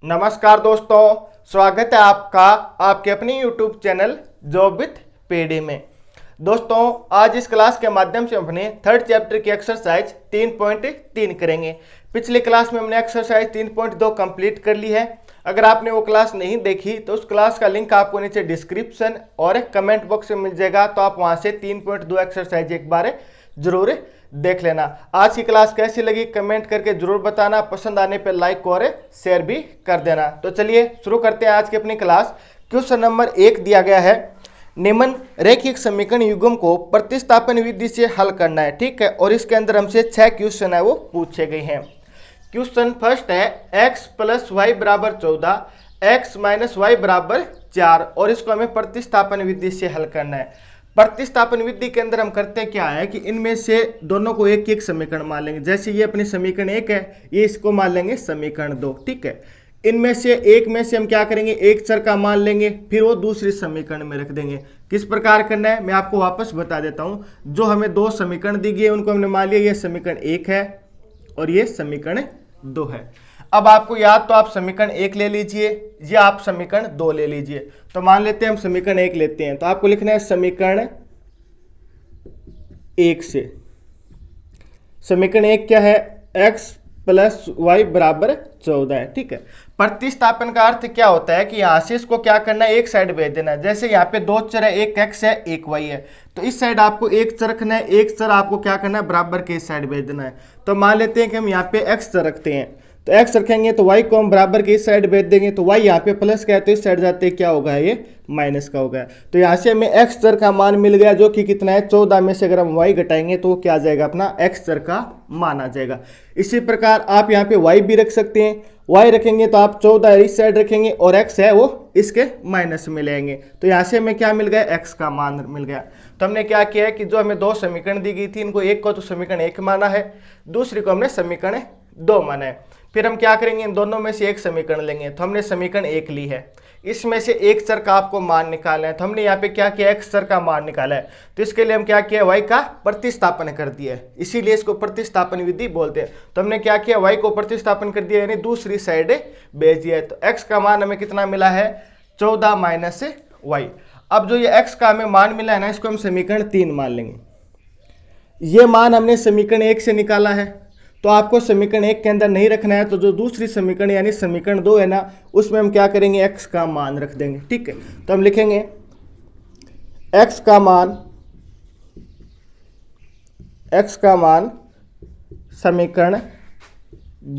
नमस्कार दोस्तों, स्वागत है आपका आपके अपने YouTube channel job with PD में। दोस्तों, आज इस क्लास के माध्यम से अपने थर्ड चैप्टर की एक्सरसाइज 3.3 करेंगे। पिछली क्लास में हमने एक्सरसाइज 3.2 कंप्लीट कर ली है। अगर आपने वो क्लास नहीं देखी तो उस क्लास का लिंक आपको नीचे डिस्क्रिप्शन और कमेंट बॉक्स में मिल जाएगा, तो आप वहां से 3.2 एक्सरसाइज एक बार जरूर देख लेना। आज की क्लास कैसी लगी कमेंट करके जरूर बताना, पसंद आने पर लाइक और शेयर भी कर देना। तो चलिए शुरू करते हैं आज की अपनी क्लास। क्वेश्चन नंबर 1 दिया गया है, निम्न रैखिक समीकरण युग्म को प्रतिस्थापन विधि से हल करना है। ठीक है, और इसके अंदर हमसे 6 क्वेश्चन है वो पूछे गए हैं। क्वेश्चन फर्स्ट है x प्लस वाई बराबर 14, x माइनस वाई बराबर 4, और इसको हमें प्रतिस्थापन विधि से हल करना है। प्रतिस्थापन विधि के अंदर हम करते क्या है कि इनमें से दोनों को एक एक समीकरण मान लेंगे। जैसे ये अपनी समीकरण 1 है, ये इसको मान लेंगे समीकरण 2। ठीक है, इनमें से एक में से हम क्या करेंगे, एक चर का मान लेंगे, फिर वो दूसरी समीकरण में रख देंगे। किस प्रकार करना है मैं आपको वापस बता देता हूं। जो हमें दो समीकरण दी गई है उनको हमने मान लिया, ये समीकरण 1 है और ये समीकरण 2 है। अब आपको याद तो आप समीकरण 1 ले लीजिए या आप समीकरण 2 ले लीजिए। तो मान लेते हैं हम समीकरण 1 लेते हैं, तो आपको लिखना है समीकरण 1 से। समीकरण 1 क्या है, x प्लस वाई बराबर 14 है। ठीक है, प्रतिस्थापन का अर्थ क्या होता है कि यहां से इसको क्या करना है, एक साइड भेज देना है। जैसे यहाँ पे दो चर है, एक x है एक y है, तो इस साइड आपको एक चर रखना है, एक चर आपको क्या करना है, बराबर के इस साइड भेज देना है। तो मान लेते हैं कि हम यहाँ पे x चर रखते हैं, तो x रखेंगे तो y को हम बराबर के इस साइड भेज देंगे, तो y यहाँ पे प्लस का है तो इस साइड जाते क्या होगा, ये माइनस का होगा। तो यहाँ से हमें x चर का मान मिल गया जो कि कितना है, 14 में से अगर हम y घटाएंगे तो क्या आ जाएगा, अपना x चर का मान आ जाएगा। इसी प्रकार आप यहाँ पे y भी रख सकते हैं, y रखेंगे तो आप 14 इस साइड रखेंगे और x है वो इसके माइनस में लेंगे, तो यहाँ से हमें क्या मिल गया, x का मान मिल गया। तो हमने क्या किया है कि जो हमें दो समीकरण दी गई थी, इनको एक को तो समीकरण 1 माना है, दूसरी को हमने समीकरण 2 माना है। फिर हम क्या करेंगे, इन दोनों में से एक समीकरण लेंगे। तो हमने समीकरण 1 ली है, इसमें से एक चर का आपको मान निकालना है। तो हमने यहाँ पे क्या किया, x चर का मान निकाला है, तो इसके लिए हम क्या किया, y का प्रतिस्थापन कर दिया है, इसीलिए इसको प्रतिस्थापन विधि बोलते हैं। तो हमने क्या किया, y को प्रतिस्थापन कर दिया, यानी दूसरी साइड भेज दिया है। तो x का मान हमें कितना मिला है, 14 माइनस y। अब जो ये x का हमें मान मिला है ना, इसको हम समीकरण 3 मान लेंगे। ये मान हमने समीकरण 1 से निकाला है, तो आपको समीकरण 1 के अंदर नहीं रखना है। तो जो दूसरी समीकरण यानी समीकरण 2 है ना, उसमें हम क्या करेंगे, x का मान रख देंगे। ठीक है, तो हम लिखेंगे x का मान समीकरण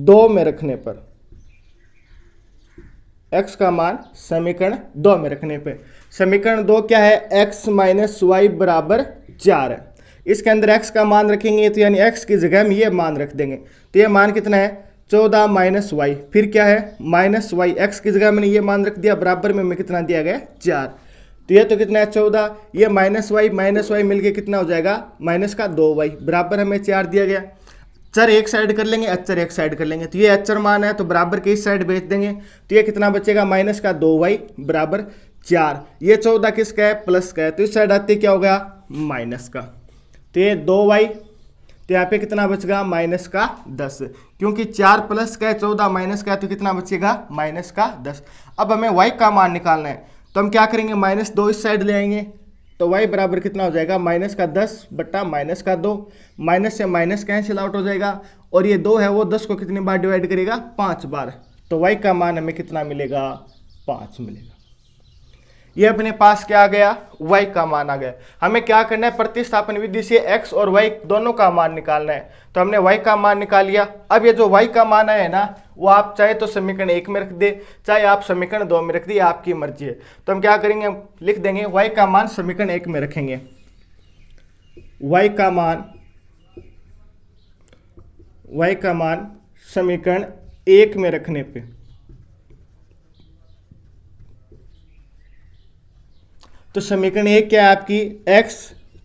2 में रखने पर, x का मान समीकरण 2 में रखने पर, समीकरण 2 क्या है, x माइनस वाई बराबर 4 है। इसके अंदर x का मान रखेंगे तो यानी x की जगह हम ये मान रख देंगे। तो ये मान कितना है, 14 माइनस वाई, फिर क्या है माइनस वाई, x की जगह मैंने ये मान रख दिया, बराबर में हमें कितना दिया गया, 4। तो ये तो कितना है 14, ये माइनस वाई मिलके कितना हो जाएगा, माइनस का 2y, बराबर हमें 4 दिया गया। चर एक साइड कर लेंगे, अचर एक साइड कर लेंगे, तो ये अचर मान है तो बराबर के इस साइड भेज देंगे। तो ये कितना बचेगा, माइनस का 2y बराबर 4। ये 14 किसका है, प्लस का है, तो इस साइड आते क्या हो गया, माइनस का। तो ये 2y, तो यहाँ पे कितना बचेगा, माइनस का 10, क्योंकि 4 प्लस का है, 14 माइनस का है, तो कितना बचेगा, माइनस का 10। अब हमें y का मान निकालना है, तो हम क्या करेंगे, माइनस 2 इस साइड ले आएंगे, तो y बराबर कितना हो जाएगा, माइनस का 10 बट्टा माइनस का 2, माइनस से माइनस कैंसिल आउट हो जाएगा, और ये 2 है वो 10 को कितनी बार डिवाइड करेगा, 5 बार। तो y का मान हमें कितना मिलेगा, 5 मिलेगा। ये अपने पास क्या आ गया, y का मान आ गया। हमें क्या करना है, प्रतिस्थापन विधि से x और y दोनों का मान निकालना है। तो हमने y का मान निकाल लिया। अब ये जो y का मान है ना, वो आप चाहे तो समीकरण 1 में रख दे, चाहे आप समीकरण 2 में रख दे, आपकी मर्जी है। तो हम क्या करेंगे, हम लिख देंगे y का मान समीकरण 1 में रखेंगे, y का मान समीकरण 1 में रखने पे तो समीकरण 1 क्या है आपकी, x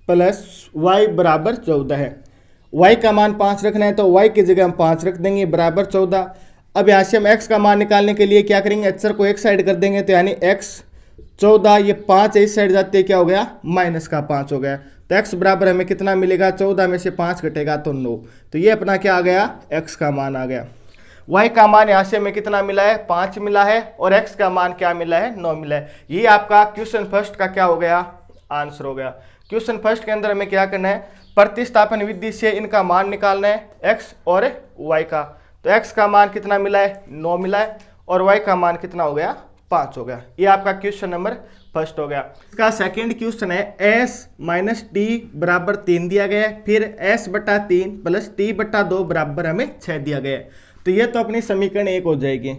प्लस वाई बराबर 14 है। y का मान 5 रखना है, तो y की जगह हम 5 रख देंगे, बराबर 14। अब यहाँ से हम x का मान निकालने के लिए क्या करेंगे, अचर को एक साइड कर देंगे, तो यानी x 14, ये 5 इस साइड जाते क्या हो गया, माइनस का 5 हो गया। तो x बराबर हमें कितना मिलेगा, 14 में से 5 घटेगा तो 9। तो ये अपना क्या आ गया, x का मान आ गया। y का मान यहाँ से हमें कितना मिला है 5 मिला है और x का मान क्या मिला है 9 मिला है। ये आपका क्वेश्चन फर्स्ट का क्या हो गया आंसर हो गया। क्वेश्चन फर्स्ट के अंदर हमें क्या करना है प्रतिस्थापन विधि से इनका मान निकालना है x और y का। तो x का मान कितना मिला है 9 मिला है और y का मान कितना हो गया 5 हो गया। ये आपका क्वेश्चन नंबर फर्स्ट हो गया। इसका सेकंड क्वेश्चन है s माइनस टी बराबर 3 दिया गया है, फिर s बटा 3 प्लस टी बटा 2 बराबर हमें 6 दिया गया है। तो ये तो अपनी समीकरण 1 हो जाएगी।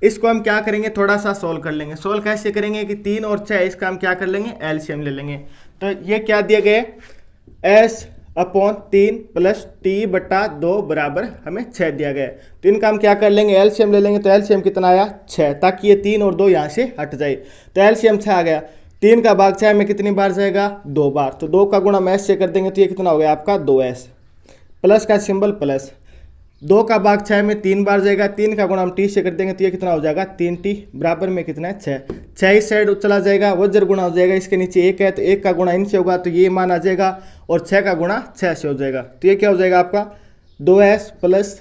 इसको हम क्या करेंगे थोड़ा सा सोल्व कर लेंगे। सोल्व कैसे करेंगे कि 3 और 6 इसका हम क्या कर लेंगे एलसीएम ले लेंगे। तो ये क्या दिया गया s अपॉन 3 प्लस टी बटा 2 बराबर हमें 6 दिया गया है। तो इनका हम क्या कर लेंगे एलसीएम ले लेंगे। तो एलसीएम कितना आया 6, ताकि ये 3 और 2 यहाँ से हट जाए। तो एलसीएम 6 आ गया। 3 का भाग 6 में कितनी बार जाएगा 2 बार। तो 2 का गुणा हम s से कर देंगे तो ये कितना हो गया आपका 2s, प्लस का सिंबल प्लस। 2 का भाग 6 में 3 बार जाएगा। 3 का गुणा हम टी से कर देंगे तो ये कितना हो जाएगा 3t बराबर में कितना है 6। 6 इस साइड चला जाएगा, वज्र गुणा हो जाएगा, इसके नीचे 1 है तो 1 का गुणा इनसे होगा तो ये मान आ जाएगा और 6 का गुणा 6 से हो जाएगा। तो ये क्या हो जाएगा आपका 2s प्लस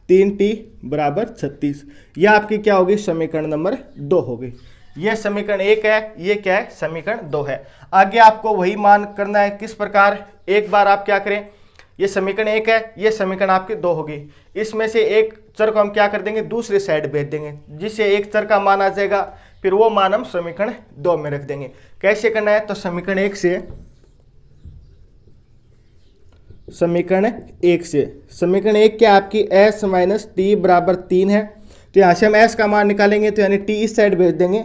3t बराबर 36। यह आपकी क्या होगी समीकरण नंबर 2 होगी। यह समीकरण 1 है, ये क्या है समीकरण 2 है। आगे आपको वही मान करना है। किस प्रकार, एक बार आप क्या करें ये समीकरण 1 है, ये समीकरण आपकी 2 होगी। इसमें से एक चर को हम क्या कर देंगे दूसरी साइड भेज देंगे, जिससे एक चर का मान आ जाएगा, फिर वो मान हम समीकरण 2 में रख देंगे। कैसे करना है तो समीकरण 1 से समीकरण 1 क्या आपकी s माइनस टी बराबर 3 है। तो यहाँ से हम s का मान निकालेंगे तो यानी t इस साइड भेज देंगे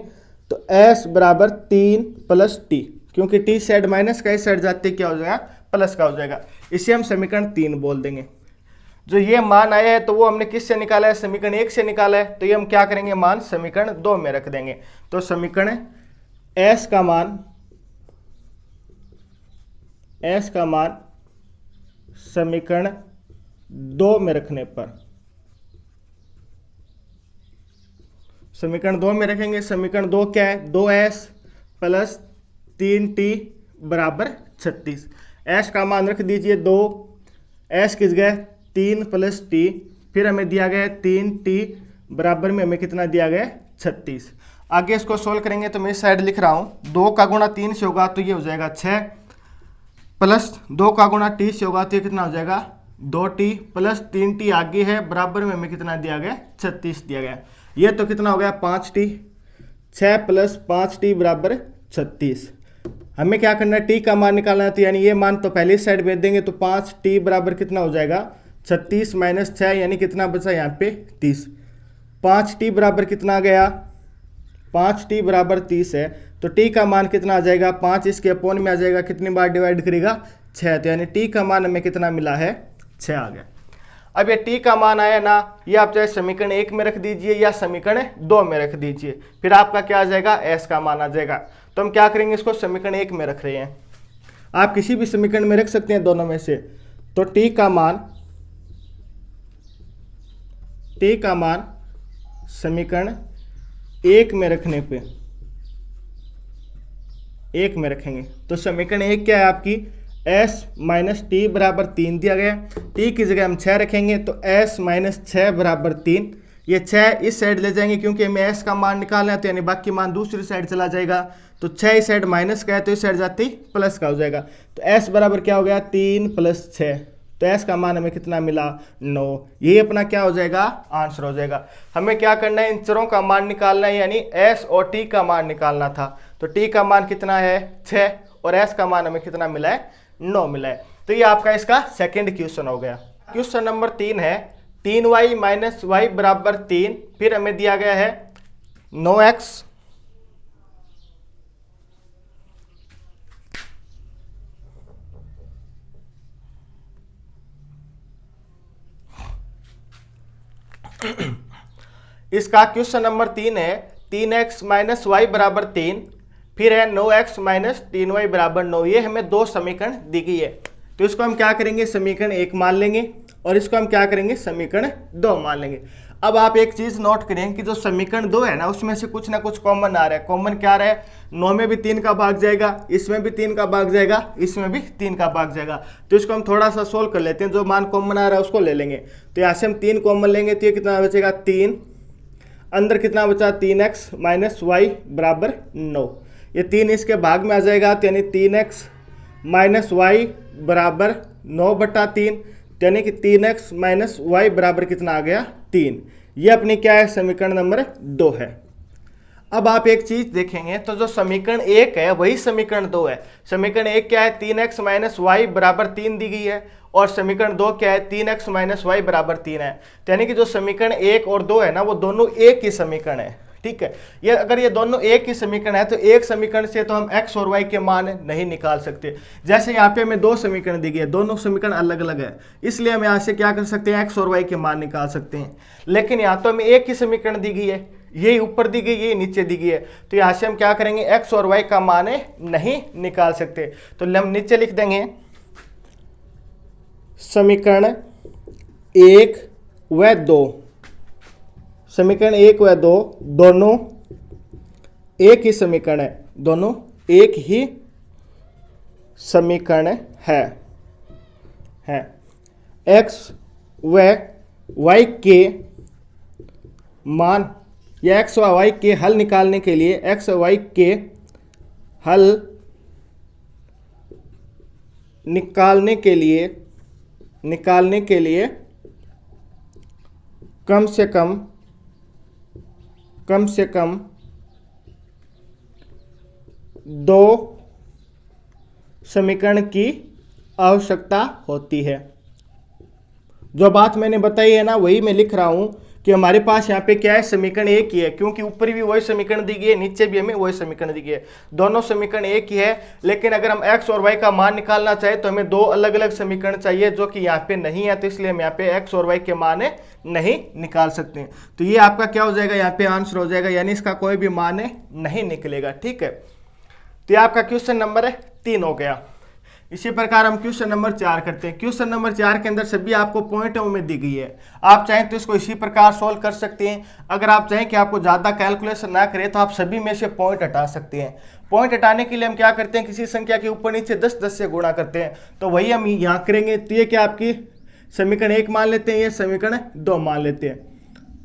तो s बराबर 3 प्लस टी, क्योंकि t साइड माइनस का इस साइड जाते क्या हो जाएगा प्लस का हो जाएगा। इसे हम समीकरण 3 बोल देंगे। जो ये मान आया है तो वो हमने किससे निकाला है समीकरण 1 से निकाला है। तो ये हम क्या करेंगे मान समीकरण 2 में रख देंगे। तो समीकरण s का मान समीकरण 2 में रखने पर समीकरण 2 में रखेंगे। समीकरण 2 क्या है 2s प्लस 3t बराबर 36। s का मान रख दीजिए 2, s किस गए 3 प्लस टी, फिर हमें दिया गया 3t बराबर में हमें कितना दिया गया 36। आगे इसको सोल्व करेंगे तो मैं इस साइड लिख रहा हूँ 2 का गुणा 3 से होगा तो ये हो जाएगा 6, प्लस 2 का गुणा टी से होगा तो ये कितना हो जाएगा 2t, प्लस 3t आगे है बराबर में हमें कितना दिया गया 36 दिया गया। ये तो कितना हो गया 5t, 6 प्लस 5t बराबर 36। हमें क्या करना है टी का मान निकालना है। तो यानी ये मान तो पहले साइड भेज देंगे तो 5t बराबर कितना हो जाएगा 36 माइनस 6 यानी कितना बचा यहाँ पे 30। 5t बराबर कितना गया 5t बराबर 30 है। तो t का मान कितना आ जाएगा 5 इसके अपोन में आ जाएगा, कितनी बार डिवाइड करेगा 6। तो यानी t का मान हमें कितना मिला है 6 आ गया। अब ये t का मान आया ना, ये आप चाहे समीकरण 1 में रख दीजिए या समीकरण 2 में रख दीजिए, फिर आपका क्या आ जाएगा s का मान आ जाएगा। तो हम क्या करेंगे इसको समीकरण 1 में रख रहे हैं, आप किसी भी समीकरण में रख सकते हैं दोनों में से। तो t का मान समीकरण 1 में रखने पे 1 में रखेंगे। तो समीकरण 1 क्या है आपकी s माइनस टी बराबर 3 दिया गया, t की जगह हम 6 रखेंगे तो s माइनस 6 बराबर 3। ये 6 इस साइड ले जाएंगे क्योंकि हमें s का मान निकालना है, तो यानी बाकी मान दूसरी साइड चला जाएगा। तो 6 इस साइड माइनस का है तो इस साइड जाते ही प्लस का हो जाएगा। तो s बराबर क्या हो गया 3 प्लस 6, तो s का मान हमें कितना मिला 9। ये अपना क्या हो जाएगा आंसर हो जाएगा। हमें क्या करना है इन चरों का मान निकालना है, यानी s और t का मान निकालना था। तो t का मान कितना है 6 और s का मान हमें कितना मिला है 9 मिला है। तो ये आपका इसका सेकंड क्वेश्चन हो गया। क्वेश्चन नंबर 3 है 3y माइनस वाई बराबर 3, फिर हमें दिया गया है 9x इसका क्वेश्चन नंबर 3 है 3x माइनस वाई बराबर 3, फिर है 9x माइनस 3y बराबर 9। ये हमें दो समीकरण दी गई है। तो इसको हम क्या करेंगे समीकरण 1 मान लेंगे और इसको हम क्या करेंगे समीकरण 2 मान लेंगे। अब आप एक चीज नोट करें कि जो समीकरण 2 है ना उसमें से कुछ ना कुछ कॉमन आ रहा है। कॉमन क्या आ रहा है? 9 में भी 3 का भाग जाएगा, इसमें भी 3 का भाग जाएगा, इसमें भी 3 का भाग जाएगा। तो इसको हम थोड़ा सा सोल्व कर लेते हैं, जो मान कॉमन आ रहा है उसको ले लेंगे। तो यहाँ से हम 3 कॉमन लेंगे तो ये कितना बचेगा 3, अंदर कितना बचा 3x माइनस वाई बराबर 9। ये 3 इसके भाग में आ जाएगा तो यानी 3x माइनस वाई बराबर 9/3, यानी कि 3x माइनस वाई बराबर कितना आ गया 3। ये अपनी क्या है? समीकरण नंबर 2 है। अब आप एक चीज देखेंगे तो जो समीकरण 1 है वही समीकरण 2 है। समीकरण 1 क्या है? 3x माइनस वाई बराबर 3 दी गई है, और समीकरण 2 क्या है? 3x माइनस वाई बराबर 3 है। तो यानी कि जो समीकरण 1 और 2 है ना वो दोनों एक ही समीकरण है, ठीक है। ये अगर ये दोनों एक ही समीकरण है तो एक समीकरण से तो हम x और y के मान नहीं निकाल सकते। जैसे यहाँ पे हमें 2 समीकरण दी गई है, दोनों समीकरण अलग अलग है, इसलिए हम यहाँ से क्या कर सकते हैं? x और y के मान निकाल सकते हैं। लेकिन यहाँ तो हमें एक ही समीकरण दी गई है, यही ऊपर दी गई, यही नीचे दी गई है, तो यहाँ से हम क्या करेंगे? x और y का मान नहीं निकाल सकते। तो हम नीचे लिख देंगे समीकरण 1 व 2, समीकरण 1 व 2 दोनों एक ही समीकरण है, दोनों एक ही समीकरण है। x व y के मान या x व y के हल निकालने के लिए x व y के हल निकालने के लिए कम से कम 2 समीकरण की आवश्यकता होती है। जो बात मैंने बताई है ना वही मैं लिख रहा हूं कि हमारे पास यहाँ पे क्या है? समीकरण एक ही है, क्योंकि ऊपर भी वही समीकरण दी गई है, नीचे भी हमें वही समीकरण दी गई है, दोनों समीकरण एक ही है। लेकिन अगर हम x और y का मान निकालना चाहे तो हमें 2 अलग अलग समीकरण चाहिए, जो कि यहाँ पे नहीं है, तो इसलिए हम यहाँ पे x और y के मान नहीं निकाल सकते। तो ये आपका क्या हो जाएगा? यहाँ पे आंसर हो जाएगा, यानी इसका कोई भी मान नहीं निकलेगा, ठीक है। तो ये आपका क्वेश्चन नंबर 3 हो गया। इसी प्रकार हम क्वेश्चन नंबर 4 करते हैं। क्वेश्चन नंबर 4 के अंदर सभी आपको पॉइंटों में दी गई है, आप चाहें तो इसको इसी प्रकार सॉल्व कर सकते हैं। अगर आप चाहें कि आपको ज़्यादा कैलकुलेशन ना करें तो आप सभी में से पॉइंट हटा सकते हैं। पॉइंट हटाने के लिए हम क्या करते हैं? किसी संख्या के ऊपर नीचे 10-10 से गुणा करते हैं, तो वही हम यहाँ करेंगे। तो ये क्या आपकी समीकरण 1 मान लेते हैं, ये समीकरण 2 मान लेते हैं।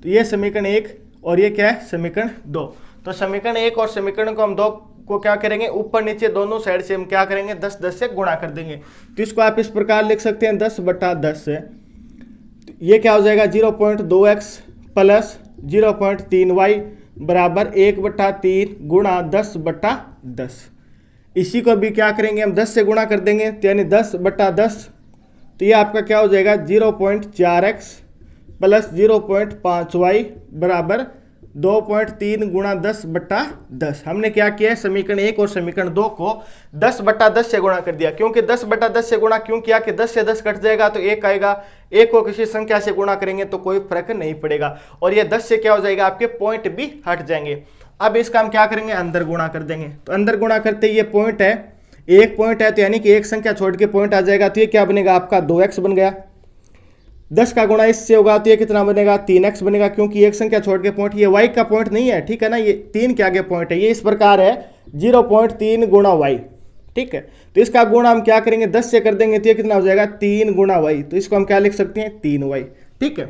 तो ये समीकरण 1 और ये क्या है? समीकरण 2। तो समीकरण 1 और समीकरण को हम 2 को क्या करेंगे? ऊपर नीचे दोनों साइड से हम क्या करेंगे? 10-10 से गुणा कर देंगे। तो इसको आप इस प्रकार लिख सकते हैं 10/10 से। ये क्या हो जाएगा? 0.2x प्लस 0.3y बराबर 1/3 गुणा 10/10। इसी को भी क्या करेंगे? हम 10 से गुणा कर देंगे, तो यानी 10/10। तो ये आपका क्या हो जाएगा? 0.4x प्लस 0.5y बराबर 2.3 गुणा 10/10। हमने क्या किया है? समीकरण 1 और समीकरण 2 को 10/10 से गुणा कर दिया। क्योंकि 10/10 से गुणा क्यों किया? कि 10 से 10 कट जाएगा तो 1 आएगा, 1 को किसी संख्या से गुणा करेंगे तो कोई फर्क नहीं पड़ेगा, और ये 10 से क्या हो जाएगा? आपके पॉइंट भी हट जाएंगे। अब इसका हम क्या करेंगे? अंदर गुणा कर देंगे। तो अंदर गुणा करते ये पॉइंट है, एक पॉइंट है, तो यानी कि एक संख्या छोड़ के पॉइंट आ जाएगा, तो ये क्या बनेगा? आपका 2x बन गया। 10 का गुणा इससे होगा तो ये कितना बनेगा? 3x बनेगा, क्योंकि एक संख्या छोड़ के पॉइंट, ये y का पॉइंट नहीं है, ठीक है ना, ये 3 के आगे पॉइंट है। ये इस प्रकार है 0.3 गुणा y, ठीक है। तो इसका गुणा हम क्या करेंगे? 10 से कर देंगे, तो ये कितना हो जाएगा? 3 गुणा y। तो इसको हम क्या लिख सकते हैं? 3y, ठीक है।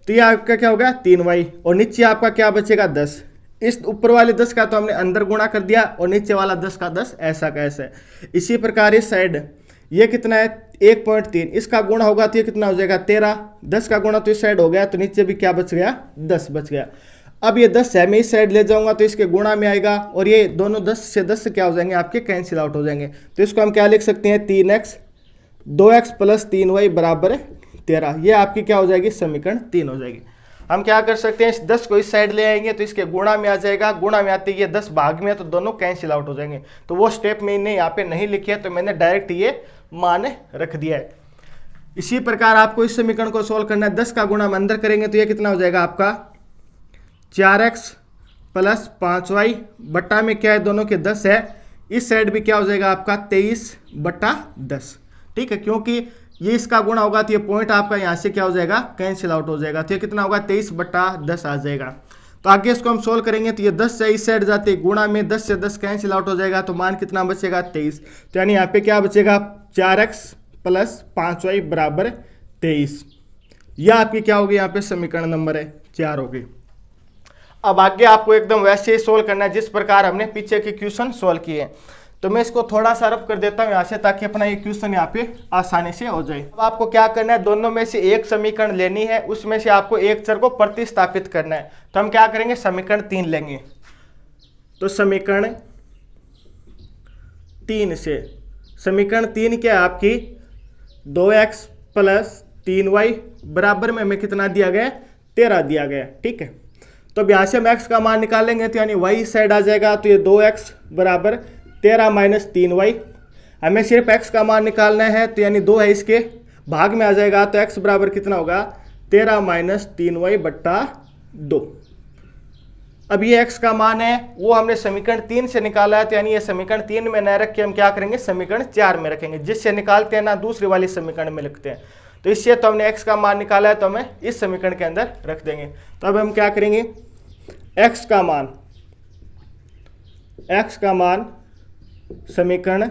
तो ये आपका क्या होगा? 3y, और नीचे आपका क्या बचेगा? 10। इस ऊपर वाले 10 का तो हमने अंदर गुणा कर दिया, और नीचे वाला 10 का 10 ऐसा का ऐसा है। इसी प्रकार इस साइड ये कितना है? 1.3, इसका गुणा होगा तो ये कितना हो जाएगा? 13। 10 का गुणा तो इस साइड हो गया, तो नीचे भी क्या बच गया? 10 बच गया। अब ये 10 है, मैं इस साइड ले जाऊंगा तो इसके गुणा में आएगा, और ये दोनों 10 से 10 क्या हो जाएंगे? आपके कैंसिल आउट हो जाएंगे। तो इसको हम क्या लिख सकते हैं? 3x 2x प्लस 3y बराबर 13। ये आपकी क्या हो जाएगी? समीकरण 3 हो जाएगी। हम क्या कर सकते हैं? इस 10 को इस साइड ले आएंगे तो इसके गुणा में आ जाएगा, गुणा में आते ये 10 भाग में, तो दोनों कैंसिल आउट हो जाएंगे। तो वो स्टेप मैंने यहाँ पे नहीं लिखी है, तो मैंने डायरेक्ट ये मान रख दिया है। इसी प्रकार आपको इस समीकरण को सोल्व करना है। 10 का गुणा हम अंदर करेंगे तो ये कितना हो जाएगा? आपका 4x प्लस 5y बट्टा में क्या है? दोनों के 10 है, इस साइड भी क्या हो जाएगा? आपका 23/10, ठीक है। क्योंकि ये इसका गुणा होगा तो ये पॉइंट आपका यहाँ से क्या हो जाएगा, कैंसिल आउट हो जाएगा। तो ये कितना होगा, 23/10 आ जाएगा। तो आगे इसको हम सोल्व करेंगे तो ये 10 से इस साइड जाते गुणा में 10 से 10 कैंसिल आउट हो जाएगा, तो मान कितना बचेगा, 23। तो यानी यहाँ पे क्या बचेगा, 4x + 5y = 23। यह आपकी क्या होगी, यहाँ पे समीकरण नंबर 4 होगी। अब आगे आपको एकदम वैसे ही सोल्व करना है जिस प्रकार हमने पीछे के क्वेश्चन सोल्व किए। तो मैं इसको थोड़ा सा रब कर देता हूँ यहाँ से, ताकि अपना ये क्वेश्चन यहाँ पे आसानी से हो जाए। अब आपको क्या करना है, दोनों में से एक समीकरण लेनी है, उसमें से आपको एक चर को प्रतिस्थापित करना है। तो हम क्या करेंगे, समीकरण 3 लेंगे। तो समीकरण 3 से, समीकरण 3 क्या है आपकी, 2x + 3y बराबर में हमें कितना दिया गया, 13 दिया गया। ठीक है, तो अब यहाँ से हम x का मान निकालेंगे तो यानी y इस साइड आ जाएगा। तो ये 2x = 13 - 3y। हमें सिर्फ x का मान निकालना है, तो यानी 2 है, इसके भाग में आ जाएगा। तो x बराबर कितना होगा, 13 - 3y/2। अब ये x का मान है वो हमने समीकरण 3 से निकाला है, तो यानी ये समीकरण 3 में न रख के हम क्या करेंगे, समीकरण 4 में रखेंगे। जिससे निकालते हैं ना, दूसरी वाली समीकरण में लिखते हैं। तो इससे तो हमने x का मान निकाला है, तो हमें इस समीकरण के अंदर रख देंगे। तो अब हम क्या करेंगे, x का मान समीकरण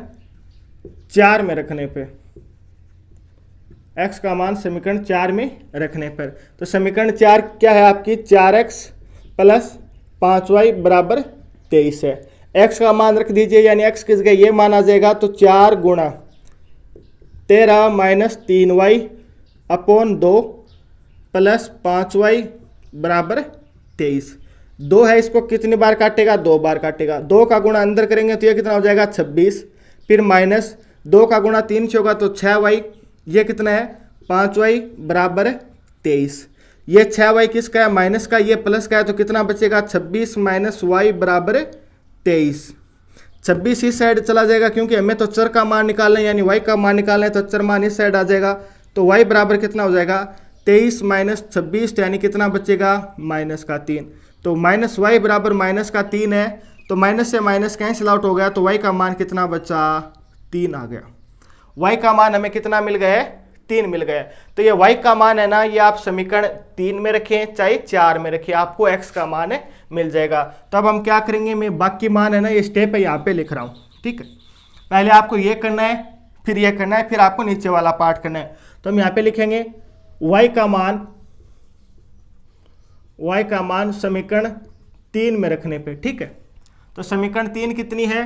4 में रखने पे, x का मान समीकरण 4 में रखने पर, तो समीकरण 4 क्या है आपकी, 4x + 5y = 23 है। x का मान रख दीजिए, यानी x किस गए, ये मान आ जाएगा। तो 4 × 13 - 3y/2 + 5y = 23। 2 है, इसको कितनी बार काटेगा, 2 बार काटेगा। 2 का गुणा अंदर करेंगे तो ये कितना हो जाएगा, 26। फिर माइनस 2 का गुणा 3 से होगा तो 6y, ये कितना है, 5y = 23। ये 6y किसका है, माइनस का, ये प्लस का है, तो कितना बचेगा, 26 - y = 23। 26 इस साइड चला जाएगा, क्योंकि हमें तो चर का मान निकालना है, यानी y का मान निकालना है, तो चर मान इस साइड आ जाएगा। तो y बराबर कितना हो जाएगा, 23 - 26, यानी कितना बचेगा, -3। तो -y बराबर -3 है, तो माइनस से माइनस कैंसिल आउट हो गया। तो y का मान कितना बचा, 3 आ गया। y का मान हमें कितना मिल गया है, 3 मिल गया। तो ये y का मान है ना, ये आप समीकरण 3 में रखें चाहे 4 में रखें, आपको x का मान मिल जाएगा। तो अब हम क्या करेंगे, मैं बाकी मान है ना, ये स्टेप है यहाँ पे लिख रहा हूँ। ठीक है, पहले आपको ये करना है, फिर ये करना है, फिर आपको नीचे वाला पार्ट करना है। तो हम यहाँ पे लिखेंगे y का मान समीकरण 3 में रखने पे। ठीक है, तो समीकरण 3 कितनी है,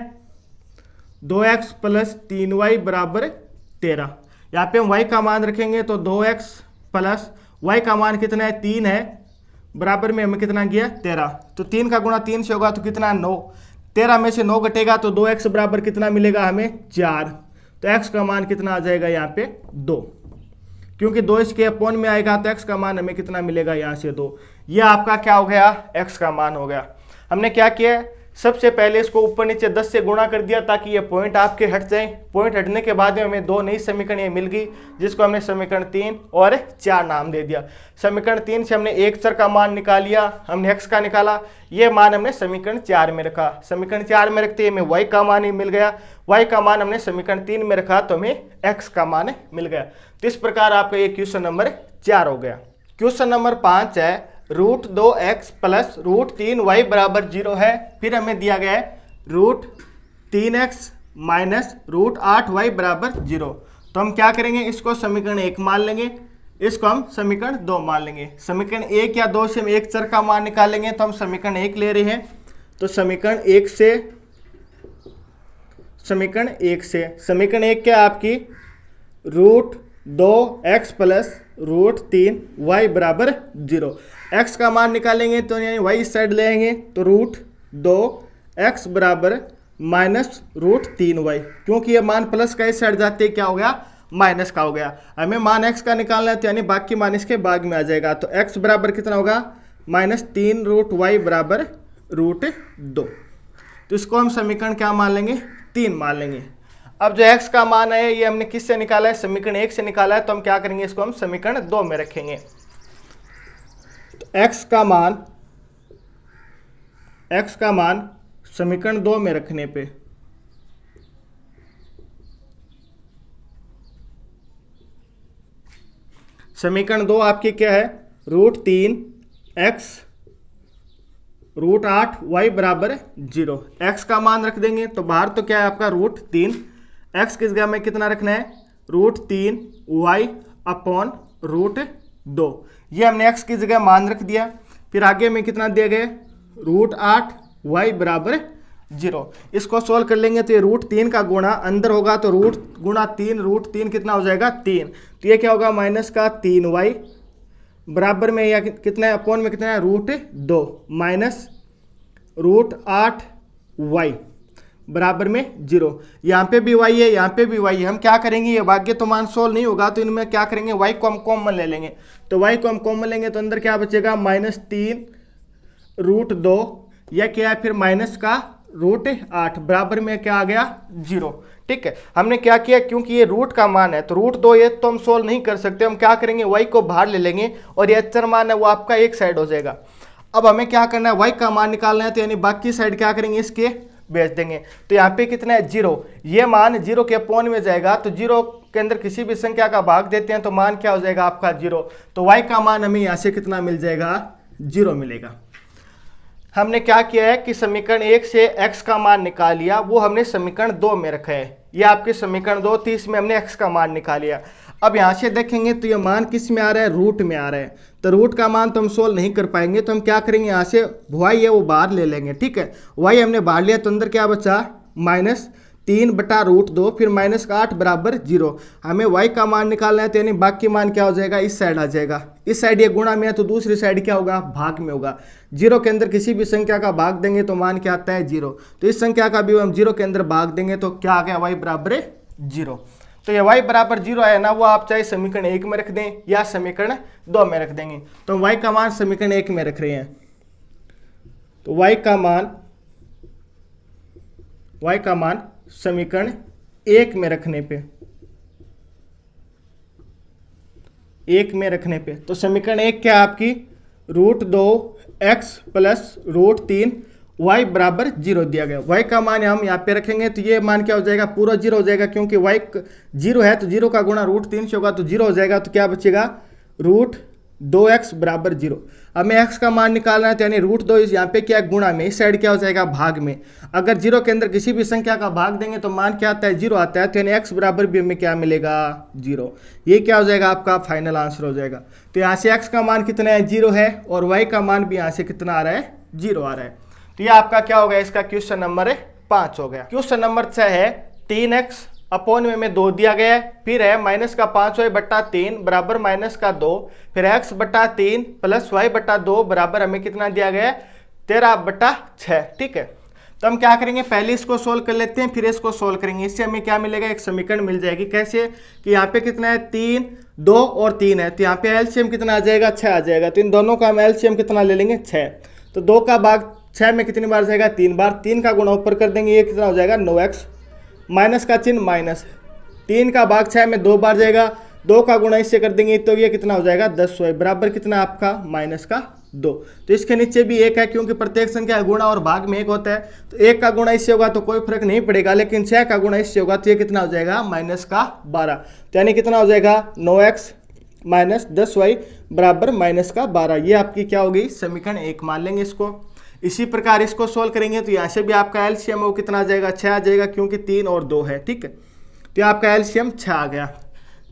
2x + 3y = 13। यहाँ पे हम y का मान रखेंगे तो 2x + y का मान कितना है, 3 है, बराबर में हमें कितना गया, 13। तो 3 का गुणा 3 से होगा तो कितना, 9। 13 में से 9 घटेगा तो 2x बराबर कितना मिलेगा हमें, 4। तो x का मान कितना आ जाएगा, यहाँ पे 2, क्योंकि 2 इसके अपॉन में आएगा, तो x का मान हमें कितना मिलेगा, यहाँ से 2। ये आपका क्या हो गया, x का मान हो गया। हमने क्या किया, सबसे पहले इसको ऊपर नीचे 10 से गुणा कर दिया, ताकि ये पॉइंट आपके हट जाए। पॉइंट हटने के बाद में हमें 2 नई समीकरण ये मिल गई, जिसको हमने समीकरण 3 और 4 नाम दे दिया। समीकरण 3 से हमने एक चर का मान निकाल लिया, हमने x का निकाला, ये मान हमने समीकरण 4 में रखा। समीकरण 4 में रखते हमें y का मान ही मिल गया। y का मान हमने समीकरण 3 में रखा, तो हमें x का मान मिल गया। तो इस प्रकार आपका ये क्वेश्चन नंबर 4 हो गया। क्वेश्चन नंबर 5 है, √2x + √3y = 0 है। फिर हमें दिया गया है √3x - √8y = 0। तो हम क्या करेंगे, इसको समीकरण 1 मान लेंगे, इसको हम समीकरण 2 मान लेंगे। समीकरण 1 या 2 से हम एक चर का मान निकालेंगे, तो हम समीकरण 1 ले रहे हैं। तो समीकरण 1 क्या आपकी, √2x + √3y = 0। x का मान निकालेंगे तो यानी y इस साइड लेंगे, तो √2x = -√3y, क्योंकि ये मान प्लस का इस साइड जाते क्या हो गया, माइनस का हो गया। हमें मान x का निकालना है, तो यानी बाकी मान इसके भाग में आ जाएगा। तो x बराबर कितना होगा, -3√y = √2। तो इसको हम समीकरण क्या मान लेंगे, 3 मान लेंगे। अब जो x का मान है ये हमने किससे निकाला है, समीकरण 1 से निकाला है। तो हम क्या करेंगे, इसको हम समीकरण 2 में रखेंगे। तो x का मान समीकरण 2 में रखने पे समीकरण 2 आपकी क्या है, √3x √8y बराबर 0। x का मान रख देंगे तो बाहर तो क्या है आपका √3, x की जगह में कितना रखना है, √3y अपॉन √2। ये हमने x की जगह मान रख दिया। फिर आगे में कितना दिया गया, √8y बराबर 0। इसको सोल्व कर लेंगे तो ये √3 का गुणा अंदर होगा तो रूट गुणा 3, √3 कितना हो जाएगा 3, तो ये क्या होगा माइनस का 3y बराबर में या कितना है, अपॉन में कितना है √2 माइनस √8y बराबर में 0। यहाँ पे भी y है, यहाँ पे भी y है। हम क्या करेंगे, ये भाग्य तो मान सोल्व नहीं होगा तो इनमें क्या करेंगे, y को हम कॉमन ले लेंगे। तो y को हम कॉमन लेंगे तो अंदर क्या बचेगा, -3 √2 या क्या है फिर माइनस का √8 बराबर में क्या आ गया 0। ठीक है, हमने क्या किया, क्योंकि ये रूट का मान है तो √2 ये तो हम सोल्व नहीं कर सकते, हम क्या करेंगे y को बाहर ले लेंगे और ये अचर मान है वो आपका एक साइड हो जाएगा। अब हमें क्या करना है, y का मान निकालना है तो यानी बाकी साइड क्या करेंगे, इसके बेच देंगे। तो यहाँ पे कितना है 0, ये मान 0 के अपॉन में जाएगा तो 0 के अंदर किसी भी संख्या का भाग देते हैं तो मान क्या हो जाएगा आपका 0। तो y का मान हमें यहाँ से कितना मिल जाएगा, 0 मिलेगा। हमने क्या किया है कि समीकरण 1 से x का मान निकाल लिया, वो हमने समीकरण 2 में रखा है। ये आपके समीकरण 2 थी, इसमें हमने x का मान निकाल लिया। अब यहाँ से देखेंगे तो ये मान किस में आ रहा है, रूट में आ रहा है। तो रूट का मान तो हम सोल्व नहीं कर पाएंगे, तो हम क्या करेंगे, यहाँ से y है वो बाहर ले लेंगे। ठीक है, y हमने बाहर लिया तो अंदर क्या बचा, -3/√2 फिर -8 बराबर 0। हमें y का मान निकालना है तो यानी बाकी मान क्या हो जाएगा, इस साइड आ जाएगा। इस साइड ये गुणा में है तो दूसरी साइड क्या होगा, भाग में होगा। 0 के अंदर किसी भी संख्या का भाग देंगे तो मान क्या आता है 0। तो इस संख्या का भी हम 0 के अंदर भाग देंगे तो क्या आ गया, y बराबर 0। तो ये y बराबर 0 आया ना, वो आप चाहे समीकरण 1 में रख दें या समीकरण 2 में रख देंगे। तो y का मान समीकरण 1 में रख रहे हैं, तो y का मान समीकरण 1 में रखने पे तो समीकरण 1 क्या है आपकी, √2x + √3y बराबर 0 दिया गया। y का मान हम यहाँ पे रखेंगे तो ये मान क्या हो जाएगा, पूरा 0 हो जाएगा, क्योंकि y 0 है तो 0 का गुणा √3 से होगा तो 0 हो जाएगा। तो क्या बचेगा, √2x बराबर 0। हमें x का मान निकालना है तो यानी √2 यहाँ पे क्या गुणा में, इस साइड क्या हो जाएगा भाग में। अगर 0 के अंदर किसी भी संख्या का भाग देंगे तो मान क्या आता है, 0 आता है। तो यानी x बराबर भी हमें क्या मिलेगा, 0। ये क्या हो जाएगा, आपका फाइनल आंसर हो जाएगा। तो यहाँ से x का मान कितना है, 0 है, और y का मान भी यहाँ से कितना आ रहा है, 0 आ रहा है। तो ये आपका क्या हो गया, इसका क्वेश्चन नंबर 5 हो गया। क्वेश्चन नंबर 6 है 3x अपॉन में 2 दिया गया है, फिर है -5y/3 बराबर -2, फिर x/3 + y/2 बराबर हमें कितना दिया गया है, 13/6। ठीक है, तो हम क्या करेंगे, पहले इसको सोल्व कर लेते हैं फिर इसको सोल्व करेंगे। इससे हमें क्या मिलेगा, एक समीकरण मिल जाएगी। कैसे कि यहाँ पे कितना है, 3, 2 और 3 है, तो यहाँ पे एलसीएम कितना आ जाएगा, 6 आ जाएगा। तो इन दोनों का हम एलसीएम कितना ले लेंगे, 6। तो 2 का भाग 6 में कितनी बार जाएगा, 3 बार। 3 का गुणा ऊपर कर देंगे, ये कितना हो जाएगा 9x, माइनस का चिन्ह माइनस। 3 का भाग 6 में 2 बार जाएगा, 2 का गुणा इससे कर देंगे तो ये कितना हो जाएगा 10y बराबर कितना आपका -2। तो इसके नीचे भी 1 है, क्योंकि प्रत्येक संख्या गुणा और भाग में 1 होता है। तो 1 का गुणा इससे होगा तो कोई फर्क नहीं पड़ेगा, लेकिन 6 का गुणा इससे होगा तो ये कितना हो जाएगा -12। तो यानी कितना हो जाएगा 9x - 10y बराबर -12। ये आपकी क्या होगी, समीकरण 1 मान लेंगे इसको। इसी प्रकार इसको सोल्व करेंगे तो यहाँ से भी आपका एलसीएम वो कितना आ जाएगा, 6 आ जाएगा, क्योंकि 3 और 2 है। ठीक है, तो आपका एलसीएम 6 आ गया।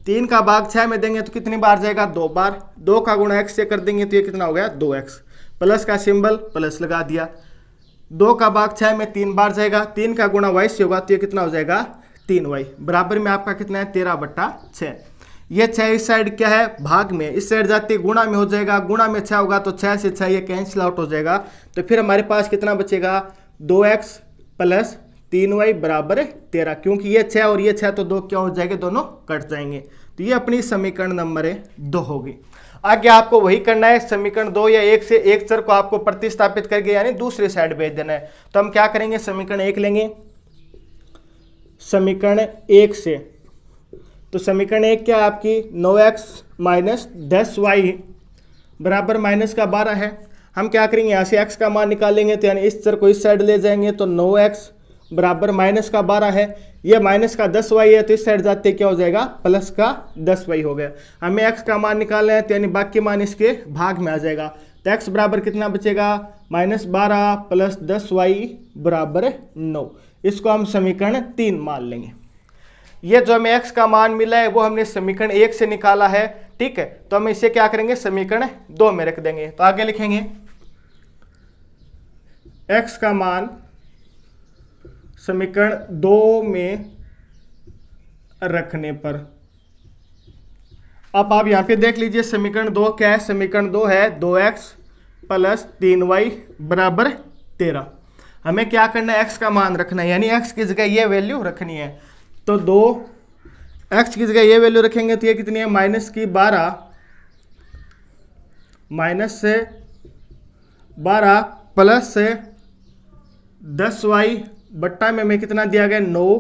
3 का भाग 6 में देंगे तो कितनी बार जाएगा, 2 बार। 2 का गुणा x से कर देंगे तो ये कितना हो गया 2x, प्लस का सिंबल प्लस लगा दिया। 2 का भाग 6 में 3 बार जाएगा, 3 का गुणा y से होगा तो ये कितना हो जाएगा 3y बराबर में आपका कितना है 13/6। ये 6 इस साइड क्या है, भाग में, इस साइड जाती गुणा में हो जाएगा, गुणा में 6 होगा तो 6 से 6 ये कैंसिल आउट हो जाएगा। तो फिर हमारे पास कितना बचेगा, 2x + 3y बराबर 13, क्योंकि ये 6 और ये 6 तो 2 क्या हो जाएंगे, दोनों कट जाएंगे। तो ये अपनी समीकरण नंबर 2 होगी। आगे आपको वही करना है, समीकरण 2 या 1 से एक चर को आपको प्रतिस्थापित करके यानी दूसरी साइड भेज देना है। तो हम क्या करेंगे, समीकरण 1 लेंगे। समीकरण 1 से तो समीकरण 1 क्या है आपकी, 9x - 10y बराबर -12 है। हम क्या करेंगे, यहाँ से x का मान निकालेंगे तो यानी इस चर को इस साइड ले जाएंगे तो 9x बराबर माइनस का 12 है, ये माइनस का 10y है, तो इस साइड जाते क्या हो जाएगा, प्लस का 10y हो गया। हमें x का मान निकालना है, तो यानी बाकी मान इसके भाग में आ जाएगा। तो x बराबर कितना बचेगा, -12 प्लस 10y बराबर 9। इसको हम समीकरण 3 मान लेंगे। ये जो हमें x का मान मिला है वो हमने समीकरण 1 से निकाला है, ठीक है। तो हम इसे क्या करेंगे, समीकरण 2 में रख देंगे। तो आगे लिखेंगे x का मान समीकरण 2 में रखने पर, अब आप यहां पे देख लीजिए समीकरण 2 क्या है। समीकरण 2 है 2x प्लस 3y बराबर 13। हमें क्या करना है, x का मान रखना है, यानी x की जगह ये वैल्यू रखनी है। तो 2x की जगह ये वैल्यू रखेंगे तो ये कितनी है, -12 माइनस से 12 प्लस से 10y बट्टा में हमें कितना दिया गया, 9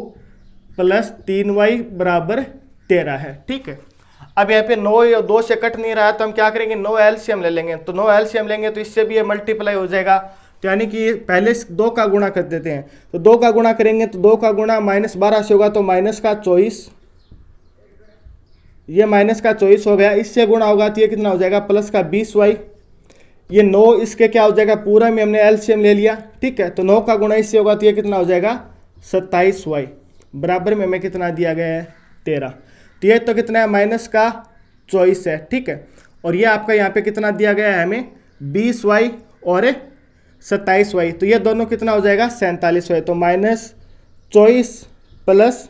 प्लस 3y बराबर 13 है, ठीक है। अब यहाँ पे 9 या 2 से कट नहीं रहा है, तो हम क्या करेंगे, 9 एलसीएम ले लेंगे। तो 9 एलसीएम लेंगे तो इससे भी ये मल्टीप्लाई हो जाएगा, तो यानी कि पहले 2 का गुणा कर देते हैं। तो 2 का गुणा करेंगे तो 2 का गुणा -12 से होगा, तो -24, ये -24 हो गया। इससे गुणा होगा तो ये कितना हो जाएगा, प्लस का 20y। ये 9 इसके क्या हो जाएगा, पूरा में हमने एलसीएम ले लिया, ठीक है। तो 9 का गुणा इससे होगा तो ये कितना हो जाएगा, 27y बराबर में हमें कितना दिया गया है, 13। तो ये तो कितना है, -24 है, ठीक है। और ये आपका यहाँ पे कितना दिया गया है हमें, 20y और 27y, तो ये दोनों कितना हो जाएगा, 47y। तो -24 प्लस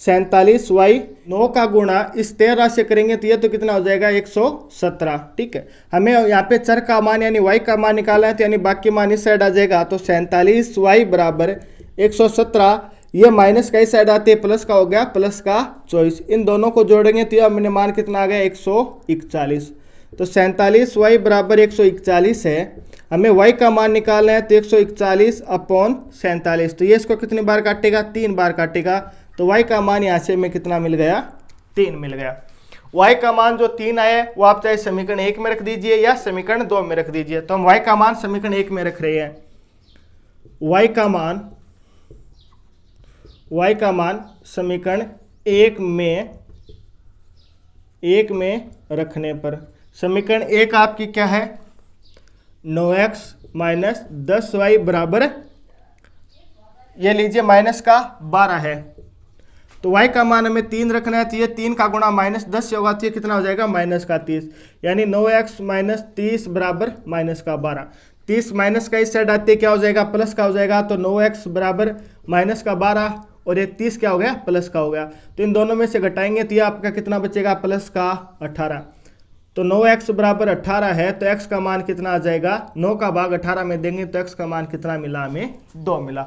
47y, 9 का गुणा इस 13 से करेंगे तो ये तो कितना हो जाएगा, 117, ठीक है। हमें यहाँ पे चर का मान यानी y का मान निकालना है, तो यानी बाकी मान इस साइड आ जाएगा। तो 47y बराबर 117, ये माइनस का इस साइड आते हैं, प्लस का हो गया, प्लस का 24। इन दोनों को जोड़ेंगे तो ये हमने मान कितना आ गया, 141। तो 47y बराबर 141 है। हमें y का मान निकालना है, तो 141 अपॉन 47, तो ये इसको कितनी बार काटेगा, 3 बार काटेगा। तो y का मान यहाँ से हमें कितना मिल गया, 3 मिल गया। y का मान जो 3 आया वो आप चाहे समीकरण 1 में रख दीजिए या समीकरण 2 में रख दीजिए। तो हम y का मान समीकरण 1 में रख रहे हैं। y का मान समीकरण 1 में रखने पर, समीकरण 1 आपकी क्या है, 9x माइनस 10y बराबर, ये लीजिए माइनस का 12 है। तो y का मान हमें 3 रखना है, तो ये 3 का गुणा -10 से होगा तो ये कितना हो जाएगा, -30, यानी 9x माइनस 30 बराबर -12। 30 माइनस का इस साइड आते क्या हो जाएगा, प्लस का हो जाएगा। तो 9x बराबर -12 और ये 30 क्या हो गया, प्लस का हो गया। तो इन दोनों में से घटाएंगे तो ये आपका कितना बचेगा, प्लस का 18। तो 9x बराबर 18 है, तो x का मान कितना आ जाएगा, 9 का भाग 18 में देंगे तो x का मान कितना मिला, हमें 2 मिला।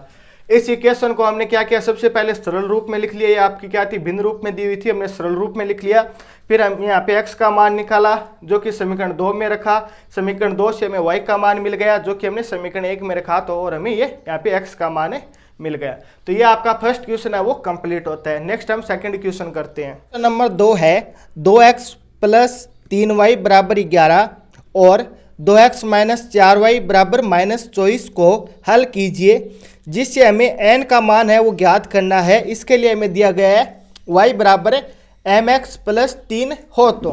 इस इक्वेशन को हमने क्या किया, सबसे पहले सरल रूप में लिख लिया। ये आपकी क्या थी, भिन्न रूप में दी हुई थी, हमने सरल रूप में लिख लिया। फिर हम यहाँ पे x का मान निकाला जो कि समीकरण 2 में रखा। समीकरण 2 से हमें y का मान मिल गया जो कि हमने समीकरण 1 में रखा, तो और हमें ये यहाँ पे x का मान मिल गया। तो ये आपका फर्स्ट क्वेश्चन है वो कंप्लीट होता है। नेक्स्ट हम सेकंड क्वेश्चन करते हैं। नंबर 2 है 2x प्लस 3y बराबर 11 और 2x माइनस 4y बराबर -24 को हल कीजिए, जिससे हमें n का मान है वो ज्ञात करना है। इसके लिए हमें दिया गया है y बराबर mx प्लस 3 हो, तो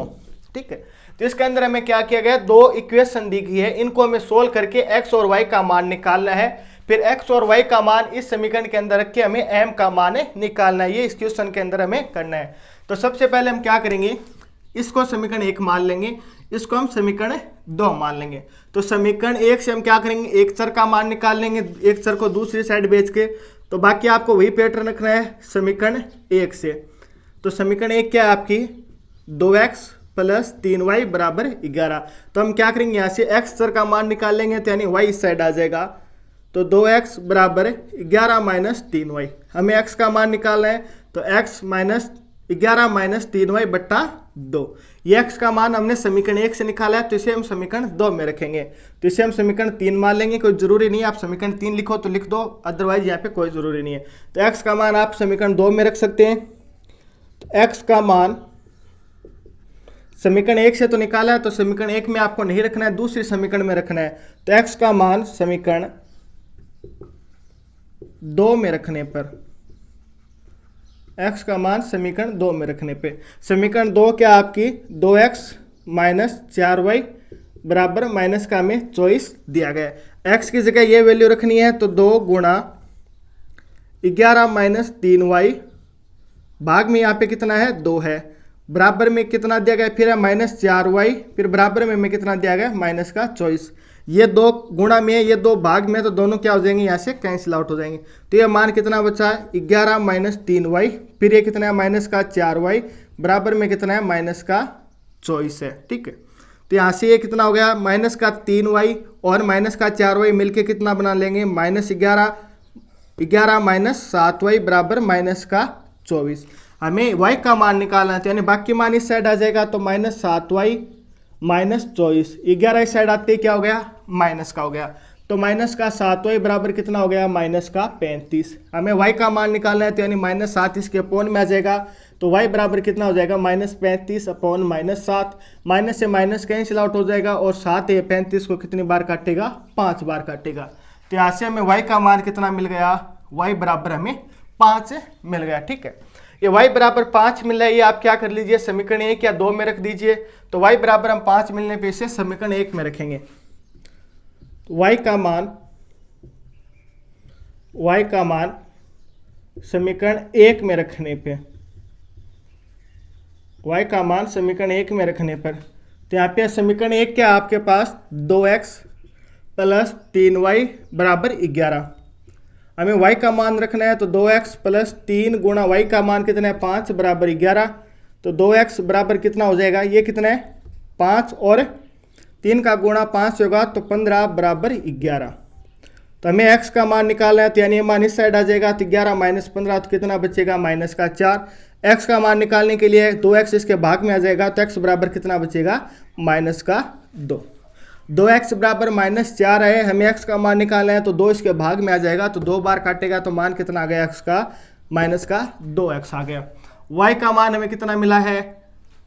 ठीक है। तो इसके अंदर हमें क्या किया गया, 2 इक्वेशन दी गई है, इनको हमें सोल्व करके x और y का मान निकालना है। फिर x और y का मान इस समीकरण के अंदर रख के हमें m का मान निकालना है। ये इस क्वेश्चन के अंदर हमें करना है। तो सबसे पहले हम क्या करेंगे, इसको समीकरण 1 मान लेंगे, इसको हम समीकरण 2 मान लेंगे। तो समीकरण 1 से हम क्या करेंगे, एक चर का मान निकाल लेंगे, एक चर को दूसरी साइड भेज के। तो बाकी आपको वही पैटर्न रखना है समीकरण 1 से। तो समीकरण 1 क्या है आपकी, 2x प्लस 3y बराबर 11। तो हम क्या करेंगे, यहाँ से x चर का मान निकाल लेंगे, तो यानी y इस साइड आ जाएगा। तो 2x बराबर 11 माइनस 3y, हमें x का मान निकालना है। तो x माइनस 11 माइनस 3y बट्टा 2, ये x का मान हमने समीकरण 1 से निकाला है, तो इसे हम समीकरण 2 में रखेंगे। तो इसे हम समीकरण 3 मान लेंगे। कोई जरूरी नहीं है आप समीकरण 3 लिखो तो लिख दो, अदरवाइज यहाँ पे कोई जरूरी नहीं है। तो x का मान आप समीकरण 2 में रख सकते हैं। तो x का मान समीकरण 1 से तो निकाला है, तो समीकरण 1 में आपको नहीं रखना है, दूसरी समीकरण में रखना है। तो x का मान समीकरण 2 में रखने पर, x का मान समीकरण 2 में रखने पे, समीकरण 2 क्या आपकी 2x माइनस 4y बराबर माइनस का हमें 24 दिया गया है। x की जगह ये वैल्यू रखनी है तो 2 गुणा 11 माइनस 3y भाग में यहाँ पे कितना है 2 है, बराबर में कितना दिया गया फिर है माइनस 4y, फिर बराबर में कितना दिया गया माइनस का 24। ये 2 गुणा में ये 2 भाग में, तो दोनों क्या हो जाएंगे यहाँ से कैंसिल आउट हो जाएंगे। तो ये मान कितना बचा है 11 माइनस 3y, फिर ये कितना है माइनस का 4y, बराबर में कितना है माइनस का 24 है। ठीक है, तो यहाँ से ये कितना हो गया माइनस का 3y और माइनस का 4y मिलके कितना बना लेंगे माइनस 11 माइनस 7y बराबर माइनस का 24। हमें y का मान निकालना है, तो यानी बाकी मान इस साइड आ जाएगा, तो माइनस 7y माइनस 24, 11 इस साइड आते ही क्या हो गया माइनस का हो गया, तो माइनस का 7y बराबर कितना हो गया माइनस का 35। हमें y का मान निकालना है, तो यानी माइनस 7 इसके अपोन में आ जाएगा, तो y बराबर कितना हो जाएगा माइनस 35 अपॉन माइनस 7, माइनस से माइनस कैंसिल आउट हो जाएगा और 7 ये 35 को कितनी बार काटेगा 5 बार काटेगा। तो यहाँ से हमें y का मान कितना मिल गया, y बराबर हमें 5 मिल गया। ठीक है, ये y बराबर 5 मिल रहा है, ये आप क्या कर लीजिए समीकरण 1 या 2 में रख दीजिए, तो y बराबर हम 5 मिलने पे इसे समीकरण 1 में रखेंगे। y का मान समीकरण 1 में रखने पे, y का मान समीकरण 1 में रखने पर, तो यहाँ पे समीकरण 1 क्या आपके पास 2x प्लस 3y बराबर 11, हमें y का मान रखना है, तो 2x प्लस 3 गुणा y का मान कितना है 5 बराबर 11, तो 2x बराबर कितना हो जाएगा, ये कितना है 5 और 3 का गुणा 5 होगा तो 15 बराबर 11। तो हमें x का मान निकालना है, तो यानी ये मान इस साइड आ जाएगा, तो 11 माइनस 15 तो कितना बचेगा माइनस का 4। x का मान निकालने के लिए 2x इसके भाग में आ जाएगा, तो x बराबर कितना बचेगा माइनस का 2। 2x बराबर माइनस 4 है, हमें x का मान निकालना है, तो 2 इसके भाग में आ जाएगा, तो 2 बार काटेगा तो मान कितना आ गया x का माइनस का 2x आ गया। y का मान हमें कितना मिला है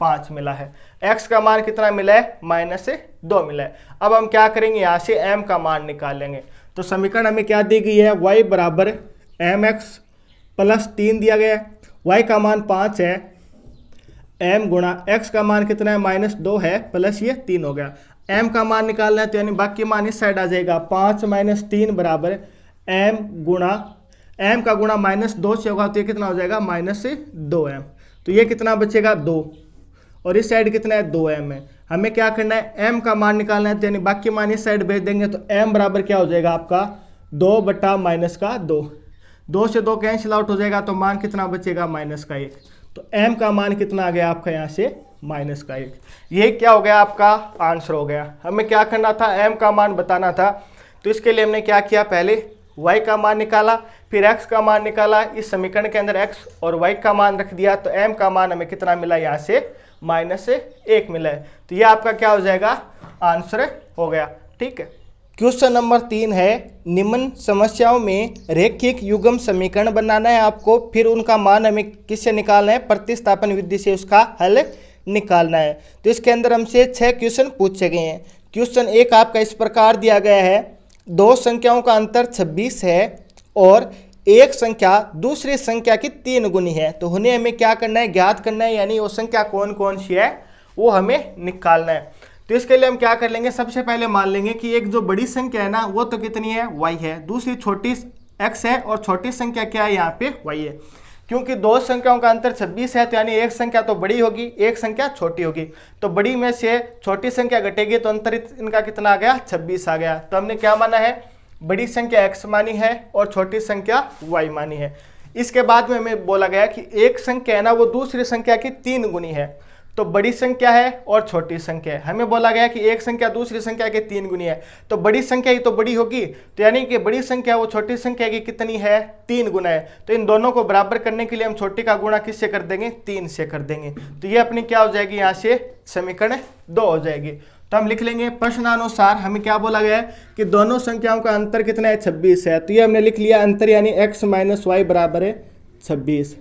5 मिला है, x का मान कितना मिला है माइनस से 2 मिला है। अब हम क्या करेंगे यहाँ से m का मान निकालेंगे, तो समीकरण हमें क्या दी गई है y बराबर mx प्लस 3 दिया गया है, y का मान 5 है, m गुणा x का मान कितना है माइनस 2 है प्लस ये 3 हो गया। m का मान निकालना है, तो यानी बाकी मान इस साइड आ जाएगा, 5 माइनस 3 बराबर m गुणा m का गुणा माइनस 2 से होगा, तो ये कितना हो जाएगा माइनस से 2m, तो ये कितना बचेगा 2 और इस साइड कितना है 2m है। हमें क्या करना है m का मान निकालना है, तो यानी बाकी मान इस साइड भेज देंगे, तो m बराबर क्या हो जाएगा आपका 2 बटा माइनस का 2, 2 से 2 कैंसिल आउट हो जाएगा, तो मान कितना बचेगा माइनस का 1। तो m का मान कितना आ गया आपका यहाँ से माइनस का 1। ये क्या हो गया आपका आंसर हो गया। हमें क्या करना था m का मान बताना था, तो इसके लिए हमने क्या किया पहले y का मान निकाला, फिर x का मान निकाला, इस समीकरण के अंदर x और y का मान रख दिया, तो m का मान हमें कितना मिला यहाँ से माइनस से 1 मिला है। तो ये आपका क्या हो जाएगा आंसर हो गया। ठीक है, क्वेश्चन नंबर 3 है, निम्न समस्याओं में रैखिक युग्म समीकरण बनाना है आपको, फिर उनका मान हमें किससे निकालना है प्रतिस्थापन विधि से उसका हल निकालना है। तो इसके अंदर हमसे 6 क्वेश्चन पूछे गए हैं। क्वेश्चन 1 आपका इस प्रकार दिया गया है, दो संख्याओं का अंतर 26 है और एक संख्या दूसरी संख्या की 3 गुनी है, तो उन्हें हमें क्या करना है ज्ञात करना है, यानी वो संख्या कौन कौन सी है वो हमें निकालना है। तो इसके लिए हम क्या कर लेंगे, सबसे पहले मान लेंगे कि एक जो बड़ी संख्या है ना वो तो कितनी है y है, दूसरी छोटी x है और छोटी संख्या क्या है यहाँ पे y है। क्योंकि दो संख्याओं का अंतर 26 है, तो यानी एक संख्या तो बड़ी होगी एक संख्या छोटी होगी, तो बड़ी में से छोटी संख्या घटेगी तो अंतर इनका कितना आ गया 26 आ गया। तो हमने क्या माना है बड़ी संख्या x मानी है और छोटी संख्या y मानी है। इसके बाद में हमें बोला गया कि एक संख्या है ना वो दूसरी संख्या की 3 गुनी है, तो बड़ी संख्या है और छोटी संख्या है। हमें बोला गया कि एक संख्या दूसरी संख्या के 3 गुनी है, तो बड़ी संख्या ही तो बड़ी होगी, तो यानी कि बड़ी संख्या वो छोटी संख्या की कितनी है 3 गुना है। तो इन दोनों को बराबर करने के लिए हम छोटी का गुणा किससे कर देंगे 3 से कर देंगे, तो ये अपनी क्या हो जाएगी यहाँ से समीकरण 2 हो जाएगी। तो हम लिख लेंगे प्रश्नानुसार हमें क्या बोला गया है कि दोनों संख्याओं का अंतर कितना है 26 है, तो ये हमने लिख लिया अंतर यानी x माइनस वाई बराबर है 26।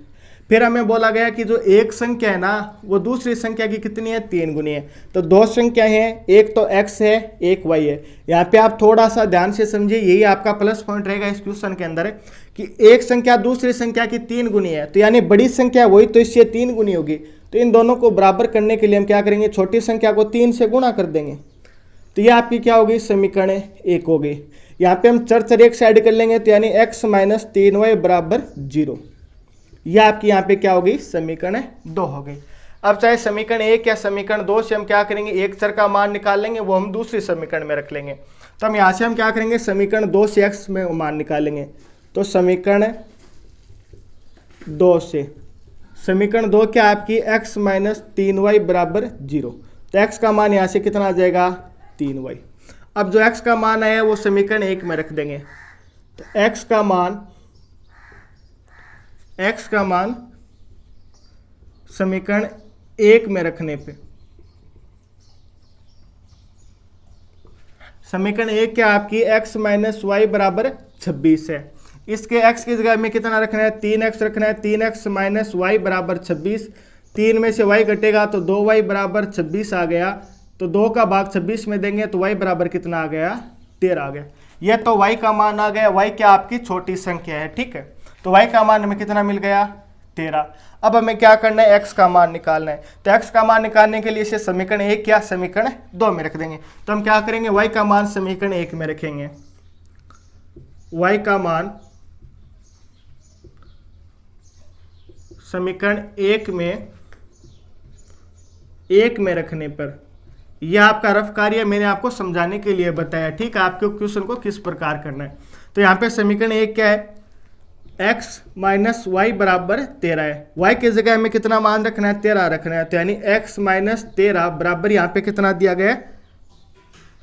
फिर हमें बोला गया कि जो एक संख्या है ना वो दूसरी संख्या की कितनी है, 3 गुनी है। तो दो संख्या है, एक तो x है एक y है। यहाँ पे आप थोड़ा सा ध्यान से समझिए, यही आपका प्लस पॉइंट रहेगा इस क्वेश्चन के अंदर कि एक संख्या दूसरी संख्या की 3 गुनी है, तो यानी बड़ी संख्या वही तो इससे 3 गुनी होगी। तो इन दोनों को बराबर करने के लिए हम क्या करेंगे, छोटी संख्या को 3 से गुणा कर देंगे। तो ये आपकी क्या होगी, समीकरण 1 होगी। यहाँ पे हम चर एक साइड कर लेंगे, तो यानी x माइनस 3y बराबर 0। यह आपकी यहाँ पे क्या होगी, समीकरण 2 हो गई। अब चाहे समीकरण 1 या समीकरण 2 से हम क्या करेंगे, एक चर का मान निकाल लेंगे, वो हम दूसरी समीकरण में रख लेंगे। तो हम यहाँ से हम क्या करेंगे, समीकरण 2 से x में मान निकालेंगे। तो समीकरण 2 से समीकरण 2 क्या आपकी, x माइनस 3y बराबर 0। तो x का मान यहाँ से कितना आ जाएगा, 3y। अब जो x का मान है वो समीकरण 1 में रख देंगे। तो x का मान समीकरण 1 में रखने पे समीकरण 1 क्या आपकी, x माइनस वाई बराबर 26 है। इसके x की जगह में कितना रखना है, 3x रखना है। 3x माइनस वाई बराबर 26, 3 में से y घटेगा तो 2y बराबर 26 आ गया। तो 2 का भाग 26 में देंगे तो y बराबर कितना आ गया, 13 आ गया। यह तो y का मान आ गया। y क्या आपकी छोटी संख्या है, ठीक है। तो y का मान हमें कितना मिल गया, 13। अब हमें क्या करना है, x का मान निकालना है। तो x का मान निकालने के लिए इसे समीकरण 1 या समीकरण 2 में रख देंगे। तो हम क्या करेंगे, y का मान समीकरण 1 में रखेंगे। y का मान समीकरण 1 में रखने पर, यह आपका रफ कार्य मैंने आपको समझाने के लिए बताया, ठीक है, आपके क्वेश्चन को किस प्रकार करना है। तो यहाँ पे समीकरण 1 क्या है, x माइनस वाई बराबर 13 है। y की जगह हमें कितना मान रखना है, 13 रखना है। तो यानी x माइनस 13 बराबर यहाँ पे कितना दिया गया है,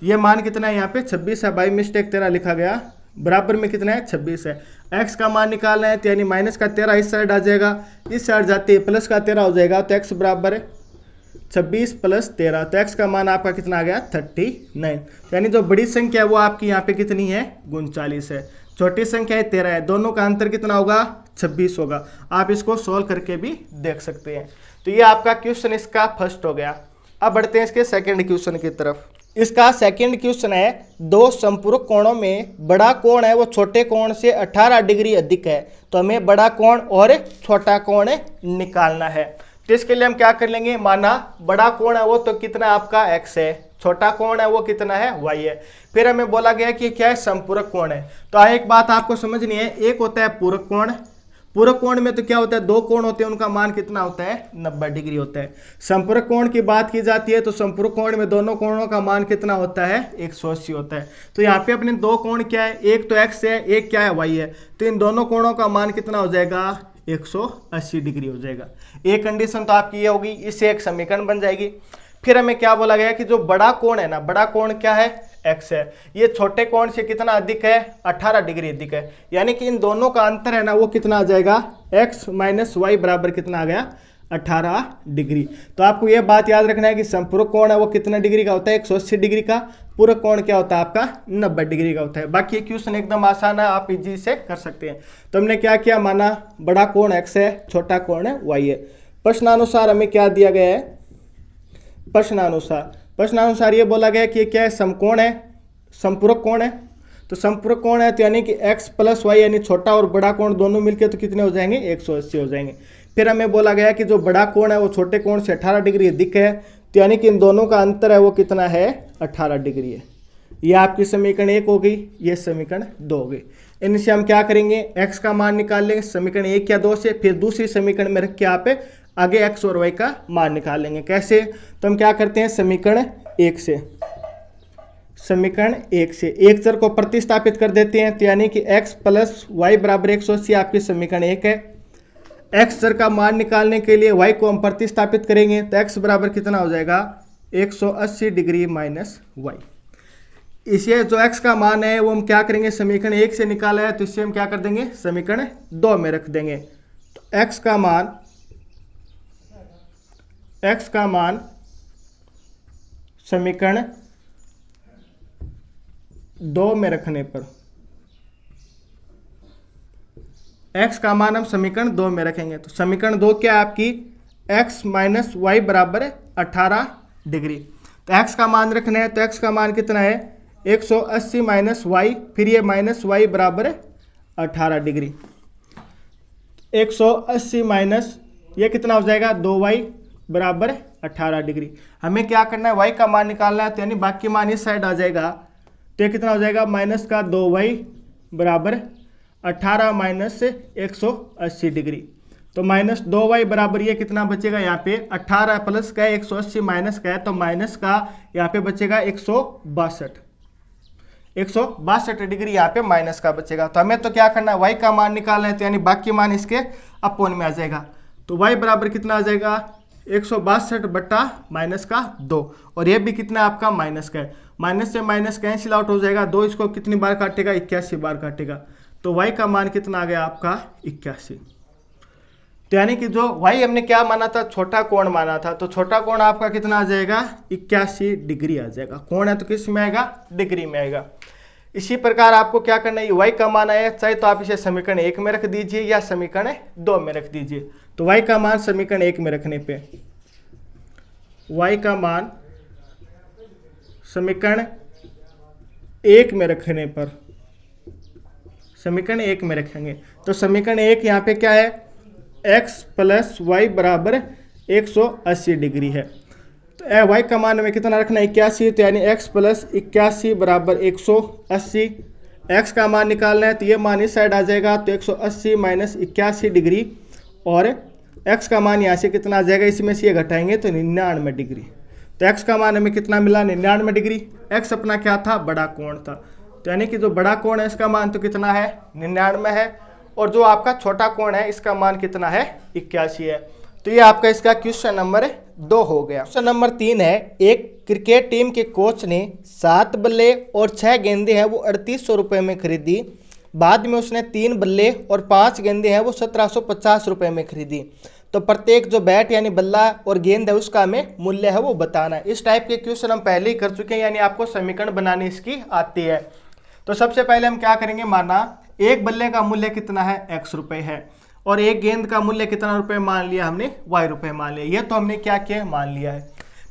ये मान कितना है, यहाँ पे 26 है, बाई मिस्टेक 13 लिखा गया, बराबर में कितना है, 26 है। x का मान निकालना है, तो यानी माइनस का 13 इस साइड आ जाएगा, इस साइड जाते ही प्लस का 13 हो जाएगा। तो x बराबर है 26 प्लस 13। तो x का मान आपका कितना आ गया, 39। यानी जो बड़ी संख्या है वो आपकी यहाँ पे कितनी है, 39 है। छोटी संख्या है 13 है, दोनों का अंतर कितना होगा, 26 होगा। आप इसको सोल्व करके भी देख सकते हैं। तो ये आपका क्वेश्चन इसका फर्स्ट हो गया। अब बढ़ते हैं इसके सेकंड क्वेश्चन की तरफ। इसका सेकंड क्वेश्चन है, दो संपूरक कोणों में बड़ा कोण है वो छोटे कोण से 18 डिग्री अधिक है। तो हमें बड़ा कोण और छोटा कोण निकालना है। तो इसके लिए हम क्या कर लेंगे, माना बड़ा कोण है वो तो कितना आपका x है, छोटा कोण है वो कितना है, y है। फिर हमें बोला गया कि क्या है, संपूरक कोण है। तो एक बात आपको समझनी है, एक होता है पूरक कोण। पूरक कोण में तो क्या होता है, दो कोण होते हैं, उनका मान कितना होता है, 90 डिग्री होता है। संपूरक कोण की बात की जाती है तो संपूरक कोण में दोनों कोणों का मान कितना होता है, 180 होता है। तो यहाँ पे अपने दो कोण क्या है, एक तो x है, एक क्या है, y है। तो इन दोनों कोणों का मान कितना हो जाएगा, 180 डिग्री हो जाएगा। एक कंडीशन तो आपकी ये होगी, इससे एक समीकरण बन जाएगी। फिर हमें क्या बोला गया कि जो बड़ा कोण है ना, बड़ा कोण क्या है, x है, ये छोटे कोण से कितना अधिक है, 18 डिग्री अधिक है। यानी कि इन दोनों का अंतर है ना वो कितना आ जाएगा, x माइनस वाई बराबर कितना आ गया, 18 डिग्री। तो आपको यह बात याद रखना है कि संपूरक कोण है वो कितना डिग्री का होता है, 180 डिग्री का। पूरक कोण क्या होता है आपका, 90 डिग्री का होता है। बाकी क्वेश्चन एकदम आसान है, आप इजी से कर सकते हैं। तो हमने क्या किया, माना बड़ा कोण x है, छोटा कोण है y है। प्रश्नानुसार हमें क्या दिया गया है, प्रश्नानुसार ये बोला गया कि क्या है, समकोण है, संपूरक कोण है। तो संपूरक कोण है तो यानी कि x प्लस वाई यानी छोटा और बड़ा कोण दोनों मिलकर तो कितने हो जाएंगे, 180 हो जाएंगे। फिर हमें बोला गया कि जो बड़ा कोण है वो छोटे कोण से 18 डिग्री अधिक है। तो यानी कि इन दोनों का अंतर है वो कितना है, 18 डिग्री है। ये आपकी समीकरण 1 हो गई, ये समीकरण 2 हो गई। इनसे हम क्या करेंगे, x का मान निकाल लेंगे समीकरण 1 या 2 से। फिर दूसरी समीकरण में रख के आप आगे x और y का मान निकाल लेंगे। कैसे, तो हम क्या करते हैं, समीकरण 1 से एक चर को प्रतिस्थापित कर देते हैं। तो यानी कि x प्लस वाई बराबर 180 आपकी समीकरण 1 है। x चर का मान निकालने के लिए y को हम प्रतिस्थापित करेंगे। तो x बराबर कितना हो जाएगा, 180 डिग्री माइनस वाई। इसे जो x का मान है वो हम क्या करेंगे, समीकरण 1 से निकाला है तो इसे हम क्या कर देंगे, समीकरण 2 में रख देंगे। तो x का मान समीकरण 2 में रखने पर x का मान हम समीकरण 2 में रखेंगे। तो समीकरण 2 क्या है आपकी, x माइनस वाई बराबर है 18 डिग्री। तो x का मान रखना है, तो x का मान कितना है 180 माइनस वाई, फिर ये माइनस वाई बराबर है 18 डिग्री। 180 माइनस ये कितना हो जाएगा 2y बराबर 18 डिग्री। हमें क्या करना है, y का मान निकालना है, तो यानी बाकी मान इस साइड आ जाएगा। तो ये कितना हो जाएगा माइनस का 2y बराबर 18 माइनस 180 डिग्री। तो माइनस 2y बराबर ये कितना बचेगा यहाँ पे 18 प्लस का 180 माइनस का है, तो माइनस का यहाँ पे बचेगा 162 डिग्री यहाँ पे माइनस का बचेगा। तो हमें तो क्या करना है, y का मान निकालना है, तो यानी बाकी मान इसके अपोन में आ जाएगा। तो y बराबर कितना आ जाएगा 162 बट्टा माइनस का 2, और ये भी कितना आपका माइनस का है। माइनस से माइनस कैंसिल आउट हो जाएगा, 2 इसको कितनी बार काटेगा 81 बार काटेगा। तो y का मान कितना आ गया आपका 81। तो यानी कि जो y हमने क्या माना था, छोटा कोण माना था, तो छोटा कोण आपका कितना आ जाएगा 81 डिग्री आ जाएगा। कोण है तो किस में आएगा, डिग्री में आएगा। इसी प्रकार आपको क्या करना है, y का मान आया, चाहे तो आप इसे समीकरण 1 में रख दीजिए या समीकरण 2 में रख दीजिए। तो y का मान समीकरण 1 में रखने पे, y का मान समीकरण 1 में रखने पर, समीकरण 1 में रखेंगे। तो समीकरण 1 यहाँ पे क्या है, x प्लस वाई बराबर 180 डिग्री है। तो y का मान हमें कितना रखना है 81, तो यानी x प्लस 81 बराबर 180। x का मान निकालना है, तो ये मान इस साइड आ जाएगा, तो 180 माइनस 81 डिग्री, और x का मान यहाँ से कितना आ जाएगा, इसमें से ये घटाएंगे तो 99 डिग्री। तो x का मान हमें कितना मिला 99 डिग्री। x अपना क्या था, बड़ा कोण था। तो यानी कि जो बड़ा कोण है इसका मान तो कितना है 99 है, और जो आपका छोटा कोण है इसका मान कितना है 81 है। तो ये आपका इसका क्वेश्चन नंबर 2 हो गया। क्वेश्चन नंबर 3 है, एक क्रिकेट टीम के कोच ने 7 बल्ले और 6 गेंदे हैं वो 3800 रुपये में खरीदी। बाद में उसने 3 बल्ले और 5 गेंदे हैं वो 1750 रुपये में खरीदी। तो प्रत्येक जो बैट यानी बल्ला और गेंद है उसका हमें मूल्य है वो बताना है। इस टाइप के क्वेश्चन हम पहले ही कर चुके हैं, यानी आपको समीकरण बनानी इसकी आती है। तो सबसे पहले हम क्या करेंगे, माना एक बल्ले का मूल्य कितना है x रुपये है, और एक गेंद का मूल्य कितना रुपए मान लिया हमने y रुपये मान लिया। ये तो हमने क्या किया मान लिया है।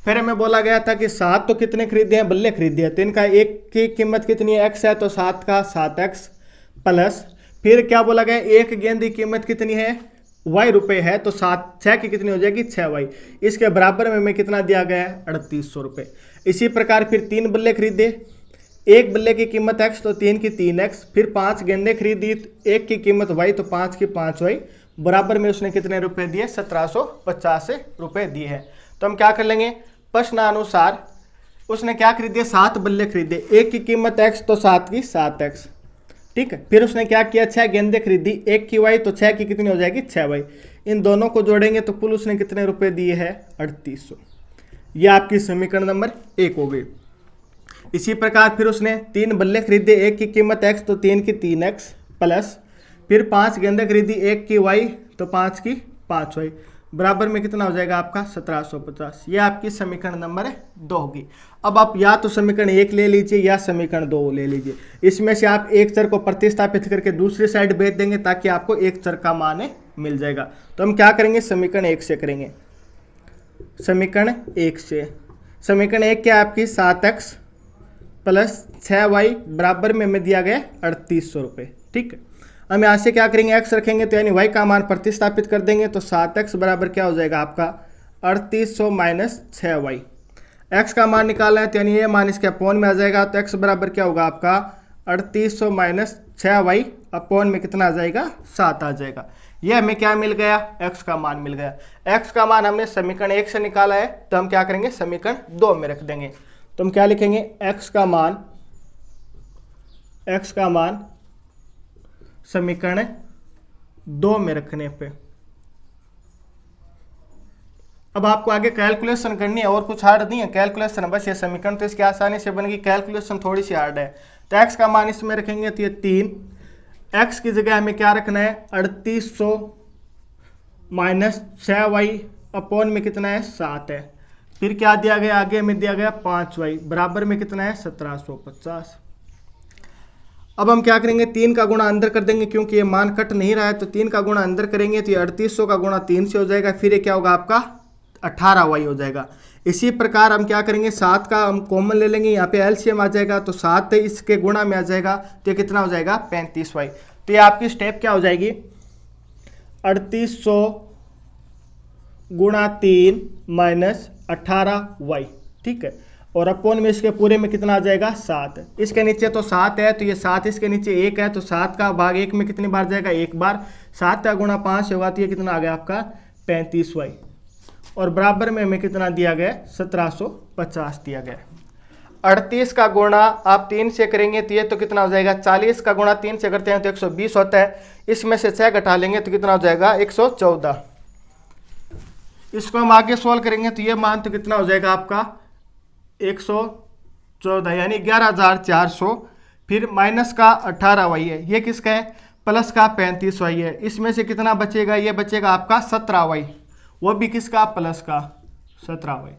फिर हमें बोला गया था कि 7 तो कितने खरीदे हैं, बल्ले खरीदे हैं, तो इनका एक की कीमत कितनी है x है, तो 7 का 7x प्लस, फिर क्या बोला गया एक गेंद की कीमत कितनी है y रुपये है, तो 6 की कितनी हो जाएगी 6y। इसके बराबर में हमें कितना दिया गया है 3800 रुपये। इसी प्रकार फिर 3 बल्ले खरीदे, एक बल्ले की कीमत x तो 3 की 3x, फिर 5 गेंदे खरीदी, एक की कीमत y तो 5 की 5y, बराबर में उसने कितने रुपए दिए 1750 रुपए दिए हैं। तो हम क्या कर लेंगे, प्रश्नानुसार उसने क्या खरीदे 7 बल्ले खरीदे, एक की कीमत x तो 7 की 7x, ठीक है। फिर उसने क्या किया 6 गेंदे खरीदी, एक की y तो 6 की कितनी हो जाएगी 6y। इन दोनों को जोड़ेंगे तो कुल उसने कितने रुपए दिए हैं 3800। यह आपकी समीकरण नंबर 1 हो गई। इसी प्रकार फिर उसने 3 बल्ले खरीदे, एक की कीमत x तो 3 की 3x प्लस, फिर 5 गेंदे खरीदी, एक की y तो 5 की 5y, बराबर में कितना हो जाएगा आपका 1750। ये आपकी समीकरण नंबर 2 होगी। अब आप या तो समीकरण 1 ले लीजिए या समीकरण 2 ले लीजिए। इसमें से आप एक चर को प्रतिस्थापित करके दूसरी साइड भेज देंगे ताकि आपको एक चर का मान मिल जाएगा। तो हम क्या करेंगे, समीकरण 1 से करेंगे। समीकरण 1 से, समीकरण 1 क्या है आपकी 7x प्लस 6y बराबर में हमें दिया गया 3800 रुपये, ठीक है। हम यहाँ से क्या करेंगे x रखेंगे, तो यानी y का मान प्रतिस्थापित कर देंगे, तो 7x बराबर क्या हो जाएगा आपका 3800 माइनस 6y। x का मान निकालना है, तो यानी ये मान इसके अपोन में आ जाएगा, तो x बराबर क्या होगा आपका 3800 माइनस 6y, अपोन में कितना आ जाएगा 7 आ जाएगा। ये हमें क्या मिल गया, x का मान मिल गया। x का मान हमने समीकरण 1 से निकाला है, तो हम क्या करेंगे समीकरण 2 में रख देंगे। तो हम क्या लिखेंगे, x का मान समीकरण 2 में रखने पे। अब आपको आगे कैलकुलेशन करनी है, और कुछ हार्ड नहीं है कैलकुलेशन, बस ये समीकरण तो इसकी आसानी से बनेगी, कैलकुलेशन थोड़ी सी हार्ड है। तो x का मान इसमें रखेंगे तो ये 3, x की जगह हमें क्या रखना है 3800 माइनस 6y, अपोन में कितना है 7 है, फिर क्या दिया गया आगे में दिया गया 5y, बराबर में कितना है 1750। अब हम क्या करेंगे, 3 का गुणा अंदर कर देंगे क्योंकि ये मान कट नहीं रहा है, तो 3 का गुणा अंदर करेंगे तो ये 3800 का गुणा 3 से हो जाएगा, फिर ये क्या होगा आपका 18y हो जाएगा। इसी प्रकार हम क्या करेंगे, 7 का हम कॉमन ले लेंगे, यहाँ पे एलसीएम आ जाएगा तो 7 इसके गुणा में आ जाएगा तो ये कितना हो जाएगा 35y। तो ये आपकी स्टेप क्या हो जाएगी 3800 गुणा 3 माइनस 18y, ठीक है। और अपोन में इसके पूरे में कितना आ जाएगा 7, इसके नीचे तो 7 है तो ये 7 इसके नीचे 1 है तो 7 का भाग 1 में कितनी बार जाएगा 1 बार, 7 का गुणा 5 होगा तो ये कितना आ गया आपका 35y। और बराबर में हमें कितना दिया गया 1750 दिया गया। 38 का गुणा आप 3 से करेंगे तो ये तो कितना हो जाएगा 40 का गुणा 3 से करते हैं तो 120 होता है, इसमें से 6 घटा लेंगे तो कितना हो जाएगा 114। इसको हम आगे सोल्व करेंगे तो ये मान तो कितना हो जाएगा आपका 114 यानी 11,400, फिर माइनस का 18y है, ये किसका है प्लस का 35y है, इसमें से कितना बचेगा, ये बचेगा आपका 17y, वो भी किसका प्लस का 17y।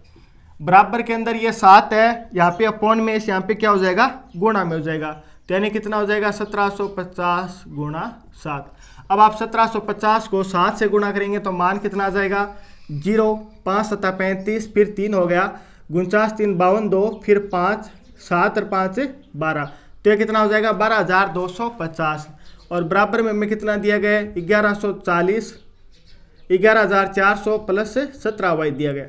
बराबर के अंदर ये 7 है, यहाँ पे अपॉन में यहाँ पे क्या हो जाएगा गुणा में हो जाएगा, तो यानी कितना हो जाएगा 1750 गुणा 7। अब आप 1750 को 7 से गुणा करेंगे तो मान कितना आ जाएगा 0, 5 7 35, फिर 3 हो गया 49 3 52 2, फिर 5 7 और 5 12, तो ये कितना हो जाएगा 12,250। और बराबर में हमें कितना दिया गया 1140, 11,400 प्लस 17y दिया गया।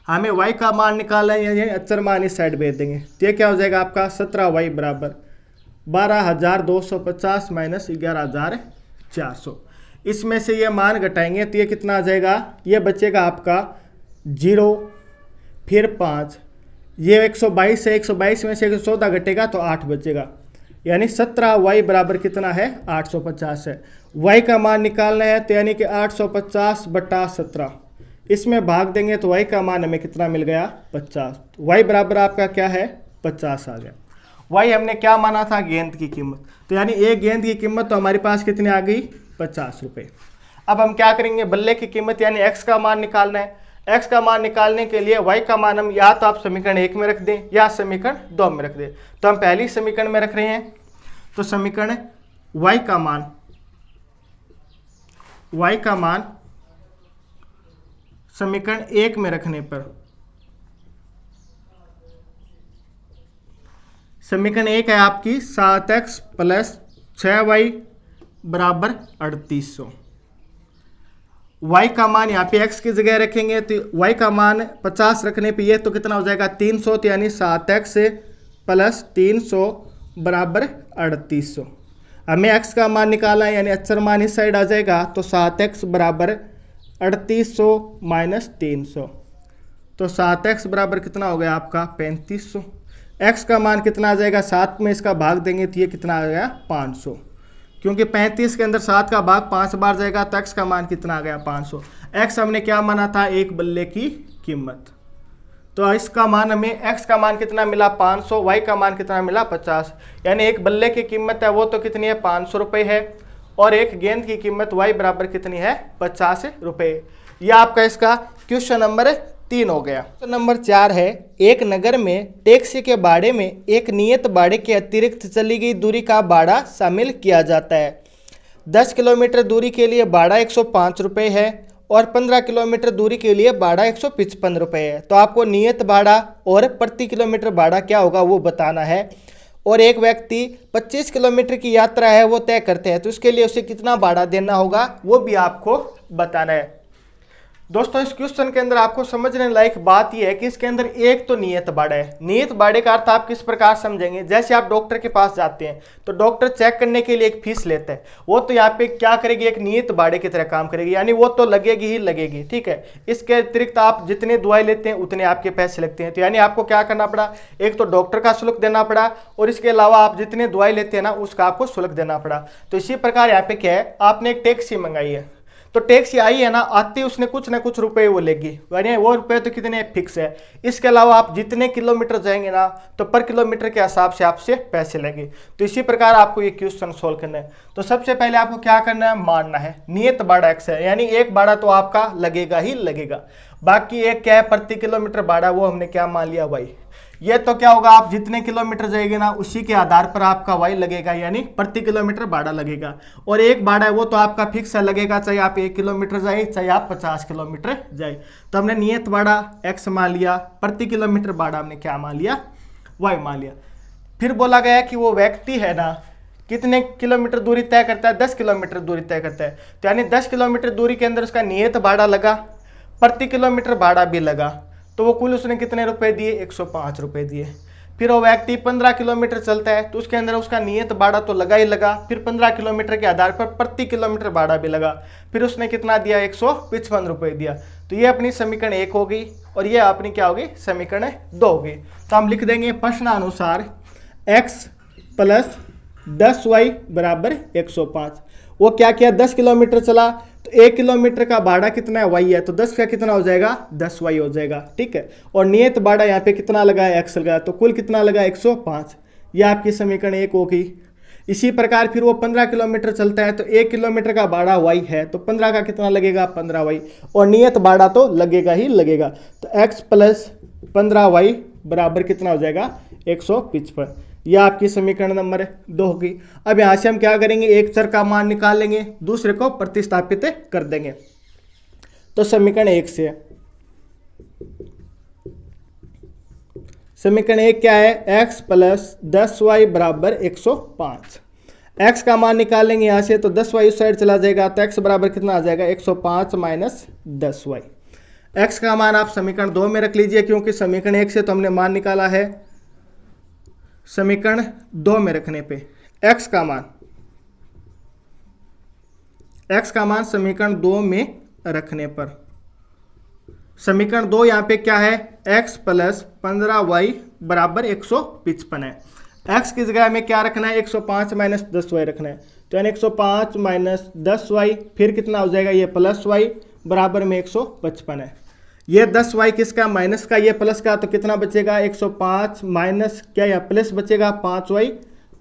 हमें y का मान निकालना है, यानी अचर मान इस साइड भेज देंगे तो ये क्या हो जाएगा आपका 17y बराबर 12,250 माइनस 11,400। इसमें से ये मान घटाएंगे तो ये कितना आ जाएगा, ये बचेगा आपका 0, फिर 5, ये 122 है, 122 में से 114 घटेगा तो 8 बचेगा, यानी 17y बराबर कितना है 850 है। y का मान निकालना है तो यानी कि 850 बटा 17, इसमें भाग देंगे तो y का मान हमें कितना मिल गया 50, y बराबर आपका क्या है 50 आ गया। y हमने क्या माना था गेंद की कीमत, तो यानी एक गेंद की कीमत तो हमारे पास कितनी आ गई 50 रुपये। अब हम क्या करेंगे, बल्ले की कीमत यानी x का मान निकालना है। x का मान निकालने के लिए y का मान हम या तो आप समीकरण 1 में रख दें या समीकरण 2 में रख दें, तो हम पहली समीकरण में रख रहे हैं, तो समीकरण y का मान समीकरण 1 में रखने पर, समीकरण 1 है आपकी 7x प्लस 6y बराबर 3800। y का मान यहाँ पे x की जगह रखेंगे तो y का मान 50 रखने पे ये तो कितना हो जाएगा 300, तो यानी 7x प्लस 300 बराबर 3800। हमें x का मान निकालना है यानी अचर मान इस साइड आ जाएगा, तो 7x बराबर 3800 माइनस 300, तो 7x बराबर कितना हो गया आपका 3500। x का मान कितना आ जाएगा, 7 में इसका भाग देंगे तो ये कितना आ गया 500, क्योंकि 35 के अंदर 7 का भाग 5 बार जाएगा तो x का मान कितना आ गया 500। x हमने क्या माना था एक बल्ले की कीमत, तो इसका मान हमें x का मान कितना मिला 500, y का मान कितना मिला 50, यानी एक बल्ले की कीमत है वो तो कितनी है 500 रुपये है, और एक गेंद की कीमत y बराबर कितनी है 50 रुपये। यह आपका इसका क्वेश्चन नंबर 3 हो गया। तो नंबर 4 है, एक नगर में टैक्सी के भाड़े में एक नियत भाड़े के अतिरिक्त चली गई दूरी का भाड़ा शामिल किया जाता है। 10 किलोमीटर दूरी के लिए भाड़ा 105 रुपये है और 15 किलोमीटर दूरी के लिए भाड़ा 155 रुपये है। तो आपको नियत भाड़ा और प्रति किलोमीटर भाड़ा क्या होगा वो बताना है। और एक व्यक्ति 25 किलोमीटर की यात्रा है वो तय करते हैं, तो उसके लिए उसे कितना भाड़ा देना होगा वो भी आपको बताना है। दोस्तों इस क्वेश्चन के अंदर आपको समझने लायक बात यह है कि इसके अंदर एक तो नियत भाड़ा है। नियत भाड़े का अर्थ आप किस प्रकार समझेंगे, जैसे आप डॉक्टर के पास जाते हैं तो डॉक्टर चेक करने के लिए एक फीस लेता है, वो तो यहाँ पे क्या करेगी एक नियत भाड़े की तरह काम करेगी, यानी वो तो लगेगी ही लगेगी, ठीक है। इसके अतिरिक्त आप जितने दवाई लेते हैं उतने आपके पैसे लगते हैं, तो यानी आपको क्या करना पड़ा, एक तो डॉक्टर का शुल्क देना पड़ा और इसके अलावा आप जितने दवाई लेते हैं ना उसका आपको शुल्क देना पड़ा। तो इसी प्रकार यहाँ पे क्या है, आपने एक टैक्सी मंगाई है तो टैक्सी आई है ना, आती उसने कुछ ना कुछ रुपए वो लेगी, यानी वो रुपए तो कितने फिक्स है। इसके अलावा आप जितने किलोमीटर जाएंगे ना तो पर किलोमीटर के हिसाब से आपसे पैसे लेंगे। तो इसी प्रकार आपको ये क्वेश्चन सोल्व करना है। तो सबसे पहले आपको क्या करना है, मानना है नियत भाड़ा x है, यानी एक भाड़ा तो आपका लगेगा ही लगेगा। बाकी एक क्या है प्रति किलोमीटर भाड़ा, वो हमने क्या मान लिया y, ये तो क्या होगा, आप जितने किलोमीटर जाएंगे ना उसी के आधार पर आपका वाई लगेगा, यानी प्रति किलोमीटर भाड़ा लगेगा। और एक भाड़ा है वो तो आपका फिक्स लगेगा, चाहे आप 1 किलोमीटर जाए चाहे आप 50 किलोमीटर जाए। तो हमने नियत भाड़ा एक्स मान लिया, प्रति किलोमीटर भाड़ा हमने क्या मान लिया, वाई मान लिया। फिर बोला गया कि वो व्यक्ति है ना कितने किलोमीटर दूरी तय करता है, 10 किलोमीटर दूरी तय करता है। तो यानी 10 किलोमीटर दूरी के अंदर उसका नियत भाड़ा लगा, प्रति किलोमीटर भाड़ा भी लगा, तो वो कुल उसने कितने रुपए दिए, 105 रुपए दिए। फिर वो व्यक्ति 15 किलोमीटर चलता है तो उसके अंदर उसका नियत भाड़ा तो लगा ही लगा, फिर 15 किलोमीटर के आधार पर प्रति किलोमीटर भाड़ा भी लगा, फिर उसने कितना दिया, 155 रुपए दिया। तो ये अपनी समीकरण 1 होगी और ये अपनी क्या होगी, समीकरण 2 होगी। तो हम लिख देंगे प्रश्नानुसार x प्लस 10y बराबर 105। वो क्या किया, 10 किलोमीटर चला तो 1 किलोमीटर का भाड़ा कितना है, y है, तो 10 का कितना हो जाएगा, 10y हो जाएगा, ठीक है। और नियत भाड़ा यहाँ पे कितना लगा है, x लगा, तो कुल कितना लगा, 105। ये आपकी समीकरण 1 होगी। इसी प्रकार फिर वो 15 किलोमीटर चलता है तो 1 किलोमीटर का भाड़ा y है, तो 15 का कितना लगेगा, 15y, और नियत भाड़ा तो लगेगा ही लगेगा। तो x प्लस 15y बराबर कितना हो जाएगा, 155। यह आपकी समीकरण नंबर 2 होगी। अब यहां से हम क्या करेंगे, एक चर का मान निकालेंगे, दूसरे को प्रतिस्थापित कर देंगे। तो समीकरण 1 से समीकरण 1 क्या है, x प्लस 10y बराबर 105। x का मान निकालेंगे यहां से, तो 10y उस साइड चला जाएगा, तो x बराबर कितना आ जाएगा, 105 माइनस 10y। x का मान आप समीकरण 2 में रख लीजिए, क्योंकि समीकरण 1 से तो हमने मान निकाला है, समीकरण 2 में रखने पे x का मान समीकरण 2 में रखने पर समीकरण 2 यहाँ पे क्या है, x प्लस 15y बराबर 155 है। x की जगह में क्या रखना है, 105 माइनस 10y रखना है, तो यानी 105 माइनस 10y, फिर कितना हो जाएगा, ये प्लस y बराबर में 155 है। ये 10y किसका, माइनस का, ये प्लस का, तो कितना बचेगा, 105 माइनस क्या, या प्लस बचेगा 5y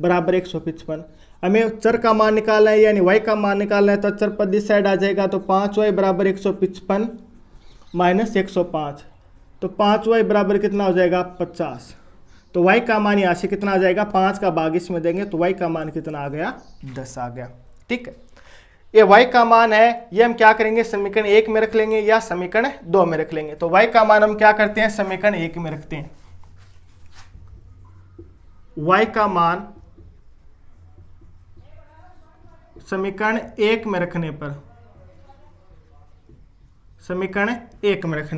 बराबर 155। हमें चर का मान निकालना है, यानी y का मान निकालना है, तो चर पद इस साइड आ जाएगा, तो 5y बराबर 155 माइनस 105, तो 5y बराबर कितना हो जाएगा, 50। तो y का मान यहाँ से कितना आ जाएगा, 5 का भाग इसमें देंगे तो y का मान कितना आ गया, 10 आ गया, ठीक है। ये y का मान है, ये हम क्या करेंगे, समीकरण 1 में रख लेंगे या समीकरण 2 में रख लेंगे। तो y का मान हम क्या करते हैं, समीकरण 1 में रखते हैं। y का मान समीकरण 1 में रखने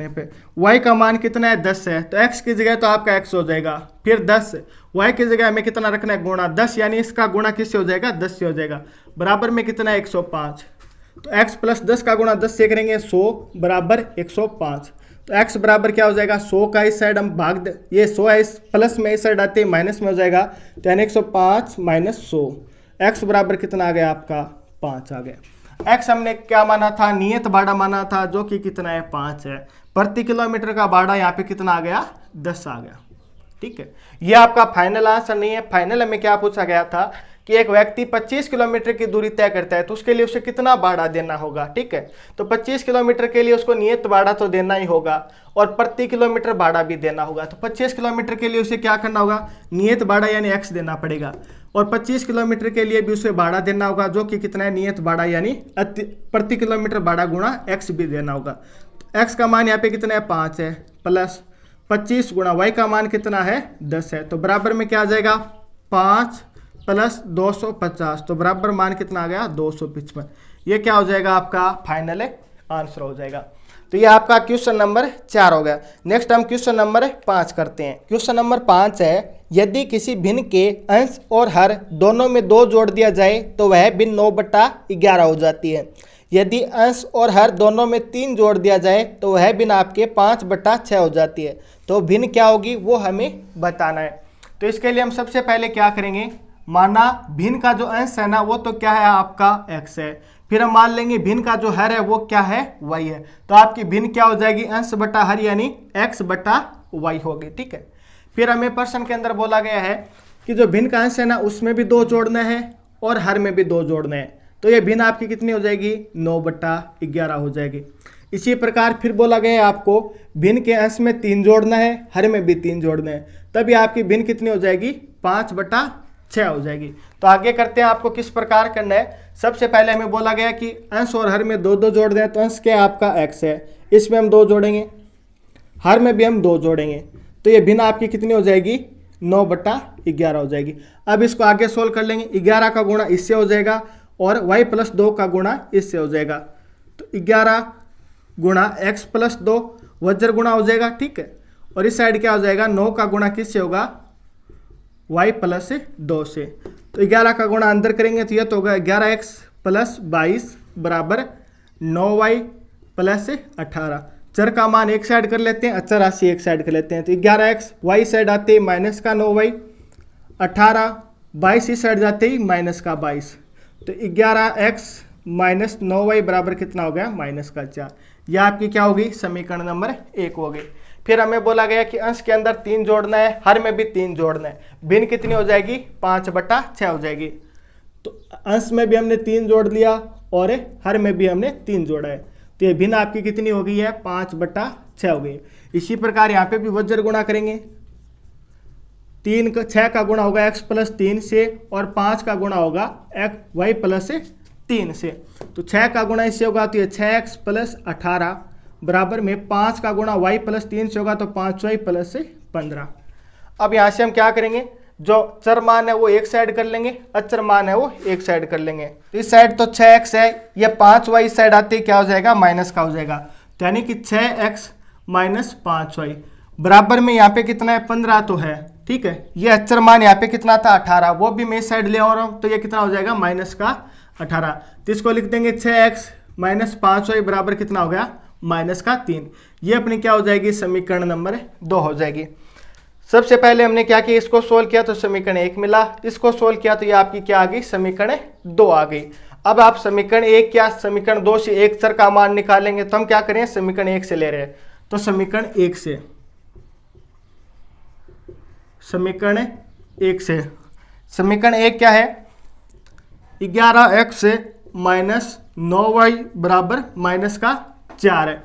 पर y का मान कितना है, 10 है, तो x की जगह तो आपका x हो जाएगा, फिर 10 y की जगह हमें कितना रखना है, गुणा 10, यानी इसका गुणा किससे हो जाएगा, 10 से हो जाएगा, बराबर में कितना है, 105। तो x प्लस 10 का गुणा 10 से करेंगे, 100 बराबर 105। तो x बराबर क्या हो जाएगा, 100 का इस साइड हम भाग ये 100 है, इस प्लस में इस साइड आते हैं माइनस में हो जाएगा, तो यानी 105 माइनस 100, x बराबर कितना आ गया आपका, 5 आ गया। x हमने क्या माना था, नियत भाड़ा माना था, जो कि कितना है, 5 है। प्रति किलोमीटर का भाड़ा यहाँ पे कितना आ गया, 10 आ गया, ठीक है। ये आपका फाइनल आंसर नहीं है। फाइनल में क्या पूछा गया था कि एक व्यक्ति 25 किलोमीटर की दूरी तय करता है तो उसके लिए उसे कितना भाड़ा देना होगा, ठीक है। तो 25 किलोमीटर के लिए उसको नियत भाड़ा तो देना ही होगा और प्रति किलोमीटर भाड़ा भी देना होगा। तो 25 किलोमीटर के लिए उसे क्या करना होगा, नियत भाड़ा यानी x देना पड़ेगा, और 25 किलोमीटर के लिए भी उसे भाड़ा देना होगा, जो कि कितना है, नियत भाड़ा यानी प्रति किलोमीटर भाड़ा गुणा x भी देना होगा। तो x का मान यहाँ पे कितना है, 5 है, प्लस 25 गुणा y का मान कितना है, 10 है, तो बराबर में क्या आ जाएगा, 5 प्लस 250, तो बराबर मान कितना आ गया, 255। ये क्या हो जाएगा, आपका फाइनल आंसर हो जाएगा। तो ये आपका क्वेश्चन नंबर 4 हो गया। नेक्स्ट हम क्वेश्चन नंबर 5 करते हैं। क्वेश्चन नंबर 5 है, यदि किसी भिन्न के अंश और हर दोनों में 2 जोड़ दिया जाए तो वह भिन्न 9/11 हो जाती है। यदि अंश और हर दोनों में 3 जोड़ दिया जाए तो वह भिन्न आपके 5/6 हो जाती है। तो भिन्न क्या होगी वो हमें बताना है। तो इसके लिए हम सबसे पहले क्या करेंगे, माना भिन्न का जो अंश है ना वो तो क्या है, आपका x है। फिर हम मान लेंगे भिन्न का जो हर है वो क्या है, y है। तो आपकी भिन्न क्या हो जाएगी, अंश बटा हर यानी x/y होगी, ठीक है। फिर हमें प्रश्न के अंदर बोला गया है कि जो भिन्न का अंश है ना उसमें भी 2 जोड़ना है और हर में भी 2 जोड़ना है। तो ये भिन्न आपकी कितनी हो जाएगी, 9/11 हो जाएगी। इसी प्रकार फिर बोला गया है आपको भिन्न के अंश में 3 जोड़ना है, हर में भी 3 जोड़ना है। तभी आपकी भिन्न कितनी हो जाएगी, 5/6 हो जाएगी। तो आगे करते हैं, आपको किस प्रकार करना है। सबसे पहले हमें बोला गया कि अंश और हर में 2-2 जोड़ दें, तो अंश क्या आपका x है, इसमें हम 2 जोड़ेंगे, हर में भी हम 2 जोड़ेंगे, तो ये भिन्न आपकी कितनी हो जाएगी, 9/11 हो जाएगी। अब इसको आगे सोल्व कर लेंगे, 11 का गुणा इससे हो जाएगा और y+2 का गुणा इससे हो जाएगा। तो 11 गुणा x+2 वज्र गुणा हो जाएगा, ठीक है। और इस साइड क्या हो जाएगा, 9 का गुणा किससे होगा, y+2 से। तो 11 का गुणा अंदर करेंगे तो यह तो होगा 11x+22 बराबर 9y+18। चर का मान एक साइड कर लेते हैं, अचर राशि एक साइड कर लेते हैं। तो 11x y साइड आते ही माइनस का 9y, 18 22 इस साइड जाते ही माइनस का 22। तो 11x माइनस 9y बराबर कितना हो गया, -4। यह आपकी क्या होगी, समीकरण नंबर 1 हो गई। फिर हमें बोला गया कि अंश के अंदर 3 जोड़ना है, हर में भी 3 जोड़ना है, भिन्न कितनी हो जाएगी, 5/6 हो जाएगी। तो अंश में भी हमने 3 जोड़ लिया और हर में भी हमने 3 जोड़ा है, तो ये भिन्न आपकी कितनी हो गई है, 5/6 हो गई। इसी प्रकार यहाँ पे भी वज्र गुणा करेंगे, 6 का गुणा होगा x+3 से और 5 का गुणा होगा y+3 से। तो 6 का गुणा इससे होगा तो ये 6x+18 बराबर में 5 का गुणा y+3 से होगा तो 5y+15। अब यहाँ से हम क्या करेंगे, जो चर मान है वो एक साइड कर लेंगे, अचर मान है वो एक साइड कर लेंगे। तो इस साइड तो 6x है, ये 5y इस साइड आते ही क्या हो जाएगा, माइनस का हो जाएगा। तो यानी कि 6x माइनस 5y बराबर में यहाँ पे कितना है, 15 तो है, ठीक है। ये अचर मान यहाँ पे कितना था, 18, वो भी मैं इस साइड ले आ रहा हूँ, तो ये कितना हो जाएगा, -18। तो इसको लिख देंगे 6x माइनस 5y बराबर कितना हो गया, -3। ये अपनी क्या हो जाएगी, समीकरण नंबर 2 हो जाएगी। सबसे पहले हमने क्या किया, इसको सोल्व किया तो समीकरण 1 मिला, इसको सोल्व किया तो ये आपकी क्या आ गई, समीकरण 2 आ गई। अब आप समीकरण 1 क्या समीकरण 2 से एक चर का मान निकालेंगे, तो हम क्या करें, समीकरण 1 से ले रहे हैं। तो समीकरण 1 से, समीकरण 1 से, समीकरण 1 क्या है, 11x माइनस 9y बराबर -4 है।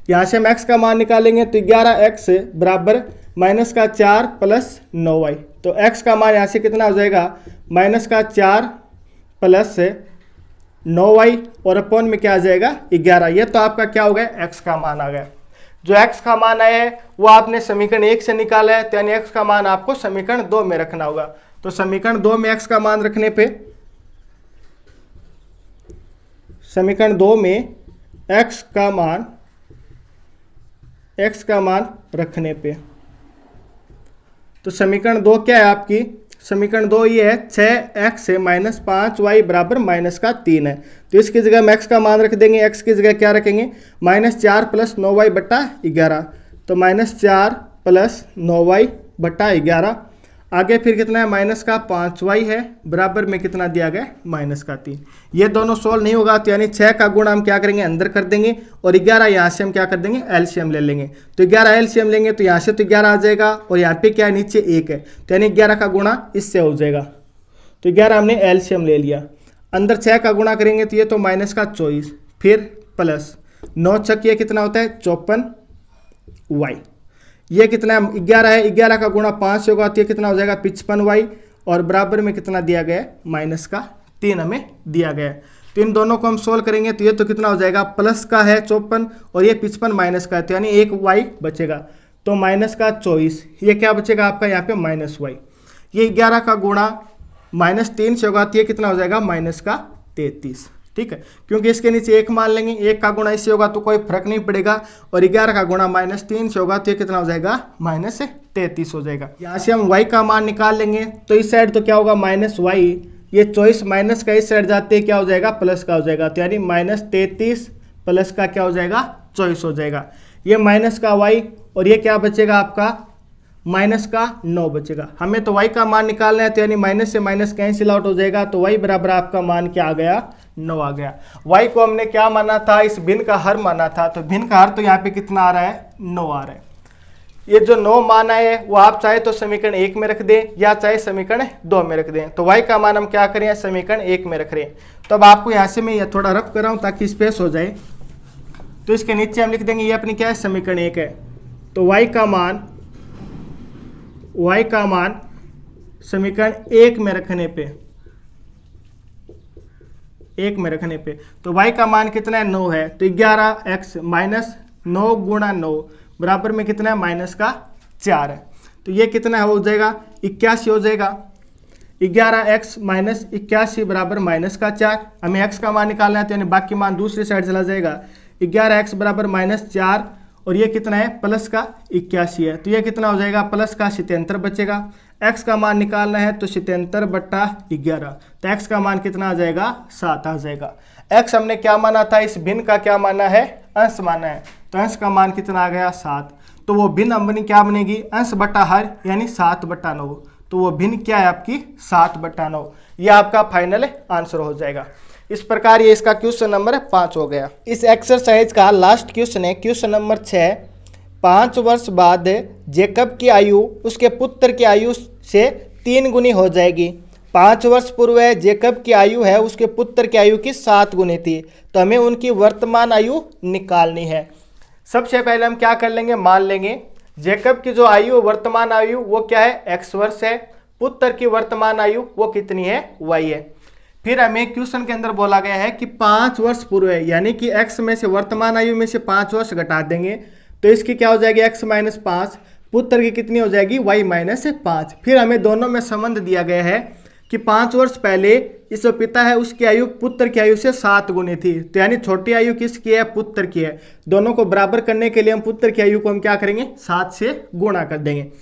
यहाँ से हम x का मान निकालेंगे तो 11x बराबर -4 प्लस 9y। तो x का मान यहाँ से कितना हो जाएगा, -4 प्लस 9y और अपॉन में क्या आ जाएगा, 11। ये तो आपका क्या हो गया, x का मान आ गया। जो x का मान आया है वो आपने समीकरण 1 से निकाला है, तो यानी x का मान आपको समीकरण 2 में रखना होगा। तो समीकरण 2 में x का मान रखने पे, समीकरण 2 में x का मान रखने पे, तो समीकरण 2 क्या है आपकी, समीकरण 2 ये है 6x माइनस 5y बराबर -3 है। तो इसकी जगह हम x का मान रख देंगे, x की जगह क्या रखेंगे, -4 प्लस 9y बट्टा 11। तो -4 प्लस 9y बट्टा 11। आगे फिर कितना है, -5y है बराबर में कितना दिया गया, -3। ये दोनों सोल्व नहीं होगा, तो यानी 6 का गुणा हम क्या करेंगे, अंदर कर देंगे और 11 यहाँ से हम क्या कर देंगे, एलसीएम ले लेंगे। तो 11 एलसीएम लेंगे तो यहाँ से तो 11 आ जाएगा और यहाँ पे क्या है, नीचे 1 है, तो यानी 11 का गुणा इससे हो जाएगा। तो 11 हमने एलसीएम ले लिया, अंदर 6 का गुणा करेंगे तो ये तो -24, फिर प्लस 9 छक ये कितना होता है, 54y। ये कितना है, 11 है, 11 का गुणा 5 से होगा तो ये कितना हो जाएगा, 55y और बराबर में कितना दिया गया है, -3 हमें दिया गया है। तो इन दोनों को हम सोल्व करेंगे तो ये तो कितना हो जाएगा, प्लस का है 54 और ये 55 माइनस का है, तो यानी एक y बचेगा। तो -24, ये क्या बचेगा आपका यहाँ पे, -y। ये 11 का गुणा -3 से होगा तो ये कितना हो जाएगा, -33, ठीक है। क्योंकि इसके नीचे 1 मान लेंगे, 1 का गुणा इससे होगा तो कोई फर्क नहीं पड़ेगा, और 11 का गुणा -3 से होगा तो ये कितना हो जाएगा, -33 हो जाएगा। यहाँ से हम y का मान निकाल लेंगे, तो इस साइड तो क्या होगा, -y, ये 24 माइनस का इस साइड जाते क्या हो जाएगा, प्लस का हो जाएगा। तो यानी -33 प्लस का क्या हो जाएगा, 24 हो जाएगा। ये माइनस का y और ये क्या बचेगा आपका, -9 बचेगा। हमें तो y का मान निकालना है, तो यानी माइनस से माइनस कैंसिल आउट हो जाएगा, तो y बराबर आपका मान क्या आ गया, 9 आ गया। y को हमने क्या माना था, इस भिन्न का हर माना था, तो भिन्न का हर तो यहाँ पे कितना आ रहा है, 9 आ रहा है। ये जो 9 मान है वो आप चाहे तो समीकरण 1 में रख दें या चाहे समीकरण 2 में रख दें। तो y का मान हम क्या करें, समीकरण 1 में रख रहे हैं। तो अब आपको यहाँ से मैं ये थोड़ा रफ कर रहा हूँ ताकि स्पेस हो जाए। तो इसके नीचे हम लिख देंगे, ये अपनी क्या है, समीकरण 1 है। तो y का मान y का मान समीकरण 1 में रखने पे तो y का मान कितना है 9 है, तो 11x माइनस 9 गुणा 9 बराबर में कितना है माइनस का 4 है। तो ये कितना हो जाएगा 81 हो जाएगा। 11x माइनस 81 बराबर माइनस का 4। हमें x का मान निकालना है तो यानी बाकी मान दूसरी साइड चला जाएगा। 11x बराबर माइनस 4 और ये कितना है प्लस का 81 है, तो ये कितना हो जाएगा प्लस का 77 बचेगा। x का मान निकालना है तो 77 बट्टा 11, तो x का मान कितना आ जाएगा 7 आ जाएगा। x हमने क्या माना था, इस भिन्न का क्या माना है, अंश माना है, तो अंश का मान कितना आ गया 7। तो वो भिन्न अपनी क्या बनेगी अंश बट्टा हर यानी 7 बट्टा 9, तो वो भिन्न क्या है आपकी 7 बट्टा 9। ये आपका फाइनल आंसर हो जाएगा। इस प्रकार ये इसका क्वेश्चन नंबर 5 हो गया। इस एक्सरसाइज का लास्ट क्वेश्चन है क्वेश्चन नंबर 6। 5 वर्ष बाद जेकब की आयु उसके पुत्र की आयु से 3 गुनी हो जाएगी। 5 वर्ष पूर्व जेकब की आयु है उसके पुत्र की आयु की 7 गुनी थी, तो हमें उनकी वर्तमान आयु निकालनी है। सबसे पहले हम क्या कर लेंगे, मान लेंगे जेकब की जो आयु वर्तमान आयु वो क्या है x वर्ष है, पुत्र की वर्तमान आयु वो कितनी है y है। फिर हमें क्वेश्चन के अंदर बोला गया है कि 5 वर्ष पूर्व है, यानी कि x में से वर्तमान आयु में से 5 वर्ष घटा देंगे तो इसकी क्या हो जाएगी x माइनस 5, पुत्र की कितनी हो जाएगी y माइनस 5। फिर हमें दोनों में संबंध दिया गया है कि 5 वर्ष पहले इस जो पिता है उसकी आयु पुत्र की आयु से 7 गुनी थी, तो यानी छोटी आयु किसकी है, पुत्र की है। दोनों को बराबर करने के लिए हम पुत्र की आयु को हम क्या करेंगे 7 से गुणा कर देंगे।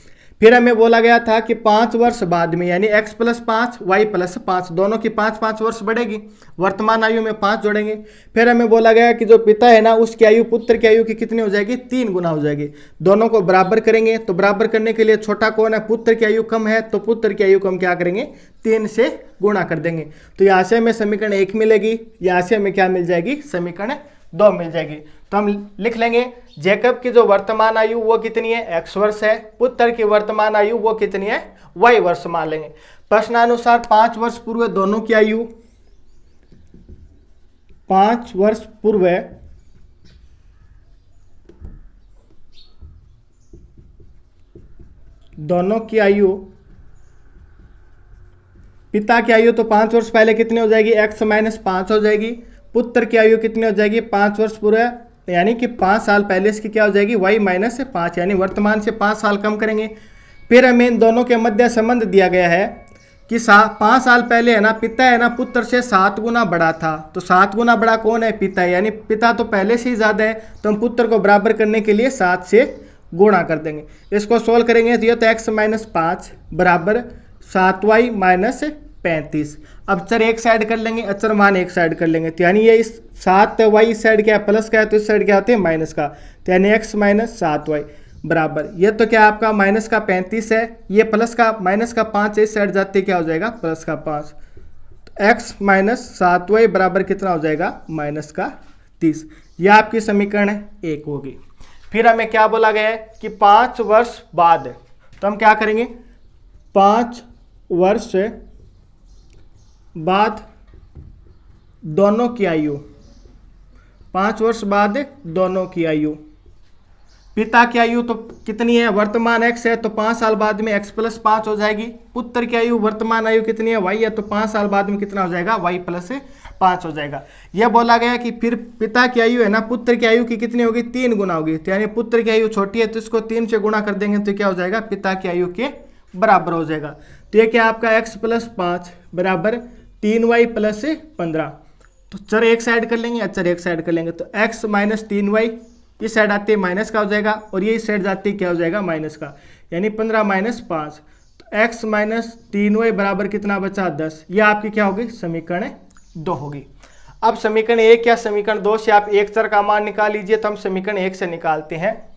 फिर हमें बोला गया था कि 5 वर्ष बाद में यानी x प्लस 5 y प्लस 5 दोनों की 5-5 वर्ष बढ़ेगी, वर्तमान आयु में 5 जोड़ेंगे। फिर हमें बोला गया कि जो पिता है ना उसकी आयु पुत्र की आयु की कितनी हो जाएगी 3 गुना हो जाएगी। दोनों को बराबर करेंगे, तो बराबर करने के लिए छोटा कौन है, पुत्र की आयु कम है, तो पुत्र की आयु को हम क्या करेंगे 3 से गुणा कर देंगे। तो यहाँ से हमें समीकरण 1 मिलेगी, यहाँ से हमें क्या मिल जाएगी समीकरण 2 मिल जाएगी। तो हम लिख लेंगे जेकब की जो वर्तमान आयु वो कितनी है x वर्ष है, पुत्र की वर्तमान आयु वो कितनी है y वर्ष मान लेंगे। प्रश्नानुसार 5 वर्ष पूर्व दोनों की आयु 5 वर्ष पूर्व दोनों की आयु, पिता की आयु तो 5 वर्ष पहले कितनी हो जाएगी x माइनस 5 हो जाएगी, पुत्र की आयु कितनी हो जाएगी 5 वर्ष पूर्व यानी कि 5 साल पहले इसकी क्या हो जाएगी y माइनस 5 यानी वर्तमान से 5 साल कम करेंगे। फिर हमें इन दोनों के मध्य संबंध दिया गया है कि 5 साल पहले है ना पिता है ना पुत्र से 7 गुना बड़ा था, तो 7 गुना बड़ा कौन है पिता है, यानी पिता तो पहले से ही ज़्यादा है, तो हम पुत्र को बराबर करने के लिए 7 से गुणा कर देंगे। इसको सोल्व करेंगे तो ये तो x माइनस 5 बराबर 7y माइनस 35। अब चर एक साइड कर लेंगे, अचर मान एक साइड कर लेंगे, तो यानी ये इस 7y इस साइड क्या है प्लस का है, तो इस साइड क्या होते हैं माइनस का, तो यानी x माइनस 7y बराबर ये तो क्या आपका माइनस का 35 है, ये प्लस का माइनस का 5 इस साइड जाते क्या हो जाएगा प्लस का 5, तो x माइनस 7y बराबर कितना हो जाएगा माइनस का 30। यह आपकी समीकरण 1 होगी। फिर हमें क्या बोला गया है कि 5 वर्ष बाद, तो हम क्या करेंगे 5 वर्ष बाद दोनों की आयु, 5 वर्ष बाद दोनों की आयु, पिता की आयु तो कितनी है वर्तमान x है, तो 5 साल बाद में x प्लस 5 हो जाएगी। पुत्र की आयु वर्तमान आयु कितनी है y है, तो 5 साल बाद में कितना हो जाएगा y प्लस 5 हो जाएगा। यह बोला गया कि फिर पिता की आयु है ना पुत्र की आयु की कितनी होगी 3 गुना होगी, तो यानी पुत्र की आयु छोटी है तो इसको 3 से गुणा कर देंगे तो क्या हो जाएगा पिता की आयु के बराबर हो जाएगा। तो ये क्या आपका x प्लस 5 बराबर 3y प्लस 15। तो चर एक साइड कर लेंगे, अचर एक साइड कर लेंगे, तो x माइनस 3y इस साइड आते माइनस का हो जाएगा और ये इस साइड जाते क्या हो जाएगा माइनस का, यानी 15 माइनस 5, तो x माइनस 3y बराबर कितना बचा 10। यह आपकी क्या होगी समीकरण 2 होगी। अब समीकरण 1 या समीकरण 2 से आप एक चर का मान निकाल लीजिए, तो हम समीकरण 1 से निकालते हैं।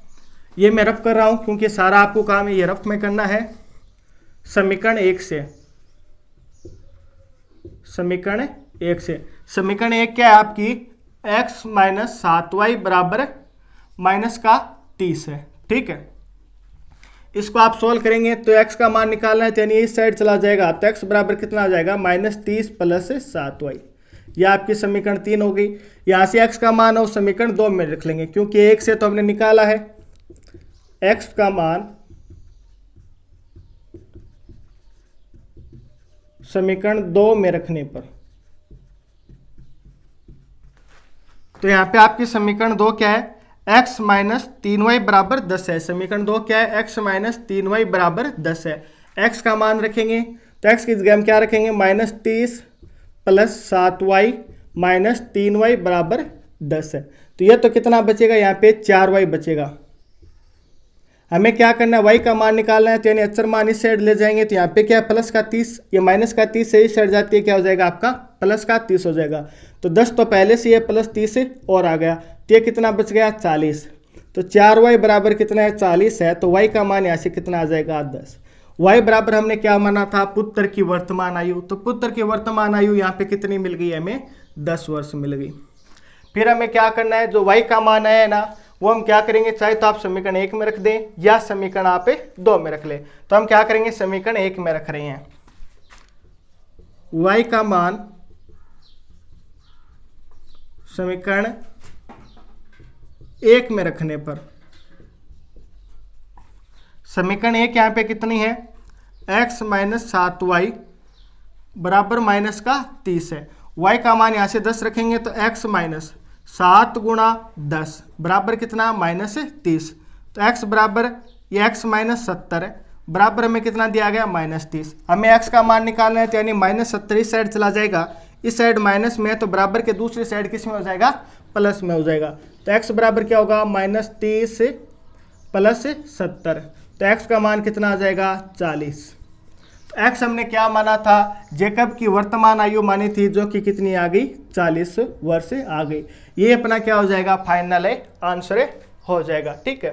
ये मैं रफ कर रहा हूँ क्योंकि सारा आपको काम है ये रफ में करना है। समीकरण 1 से, समीकरण 1 से, समीकरण 1 क्या है आपकी x माइनस 7y बराबर माइनस का 30 है, ठीक है। इसको आप सोल्व करेंगे तो x का मान निकालना है, तो यानी इस साइड चला जाएगा, तो x बराबर कितना आ जाएगा माइनस 30 प्लस 7y। यह आपकी समीकरण 3 हो गई। यहाँ से x का मान और समीकरण 2 में रख लेंगे क्योंकि 1 से तो हमने निकाला है, x का मान समीकरण 2 में रखने पर। तो यहाँ पे आपकी समीकरण 2 क्या है, x माइनस 3y बराबर 10 है। समीकरण 2 क्या है, x माइनस 3y बराबर 10 है। x का मान रखेंगे तो x की जगह हम क्या रखेंगे, -30 प्लस 7y माइनस 3y बराबर 10 है। तो ये तो कितना बचेगा, यहाँ पे 4y बचेगा। हमें क्या करना है, y का मान निकालना है, तो यानी अचर मान इस साइड ले जाएंगे, तो यहाँ पे क्या है प्लस का 30, ये माइनस का 30 से इस साइड जाती है, क्या हो जाएगा आपका प्लस का 30 हो जाएगा। तो 10 तो पहले से ये प्लस 30 और आ गया, तो ये कितना बच गया 40। तो 4y बराबर कितना है 40 है, तो y का मान यहाँ से कितना आ जाएगा 10। y बराबर हमने क्या माना था, पुत्र की वर्तमान आयु। तो पुत्र की वर्तमान आयु यहाँ पे कितनी मिल गई, हमें 10 वर्ष मिल गई। फिर हमें क्या करना है, जो y का मान है ना, वो हम क्या करेंगे, चाहे तो आप समीकरण 1 में रख दें या समीकरण आप 2 में रख ले। तो हम क्या करेंगे, समीकरण 1 में रख रहे हैं। y का मान समीकरण 1 में रखने पर, समीकरण 1 यहाँ पे कितनी है, x माइनस 7y बराबर माइनस का 30 है। y का मान यहाँ से 10 रखेंगे, तो x माइनस 7 गुणा 10 बराबर कितना, -30। तो x बराबर ये x माइनस 70 है, बराबर हमें कितना दिया गया, -30। हमें x का मान निकालना है, तो यानी -70 इस साइड चला जाएगा, इस साइड माइनस में है, तो बराबर के दूसरी साइड किस में हो जाएगा, प्लस में हो जाएगा। तो x बराबर क्या होगा, -30 प्लस 70। तो x का मान कितना आ जाएगा 40। x हमने क्या माना था, जेकब की वर्तमान आयु मानी थी, जो कि कितनी आ गई 40 वर्ष आ गई। ये अपना क्या हो जाएगा, फाइनल आंसर हो जाएगा। ठीक है,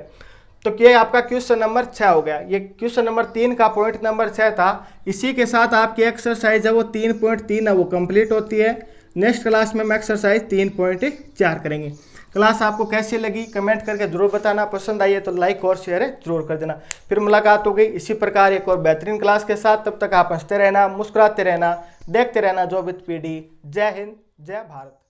तो ये आपका क्वेश्चन नंबर 6 हो गया। ये क्वेश्चन नंबर 3 का पॉइंट नंबर 6 था। इसी के साथ आपकी एक्सरसाइज है वो 3.3 है, वो कंप्लीट होती है। नेक्स्ट क्लास में हम एक्सरसाइज 3.4 करेंगे। क्लास आपको कैसी लगी कमेंट करके जरूर बताना। पसंद आई है तो लाइक और शेयर जरूर कर देना। फिर मुलाकात हो गई इसी प्रकार एक और बेहतरीन क्लास के साथ। तब तक आप हंसते रहना, मुस्कुराते रहना, देखते रहना जॉब विद पीडी। जय हिंद, जय भारत।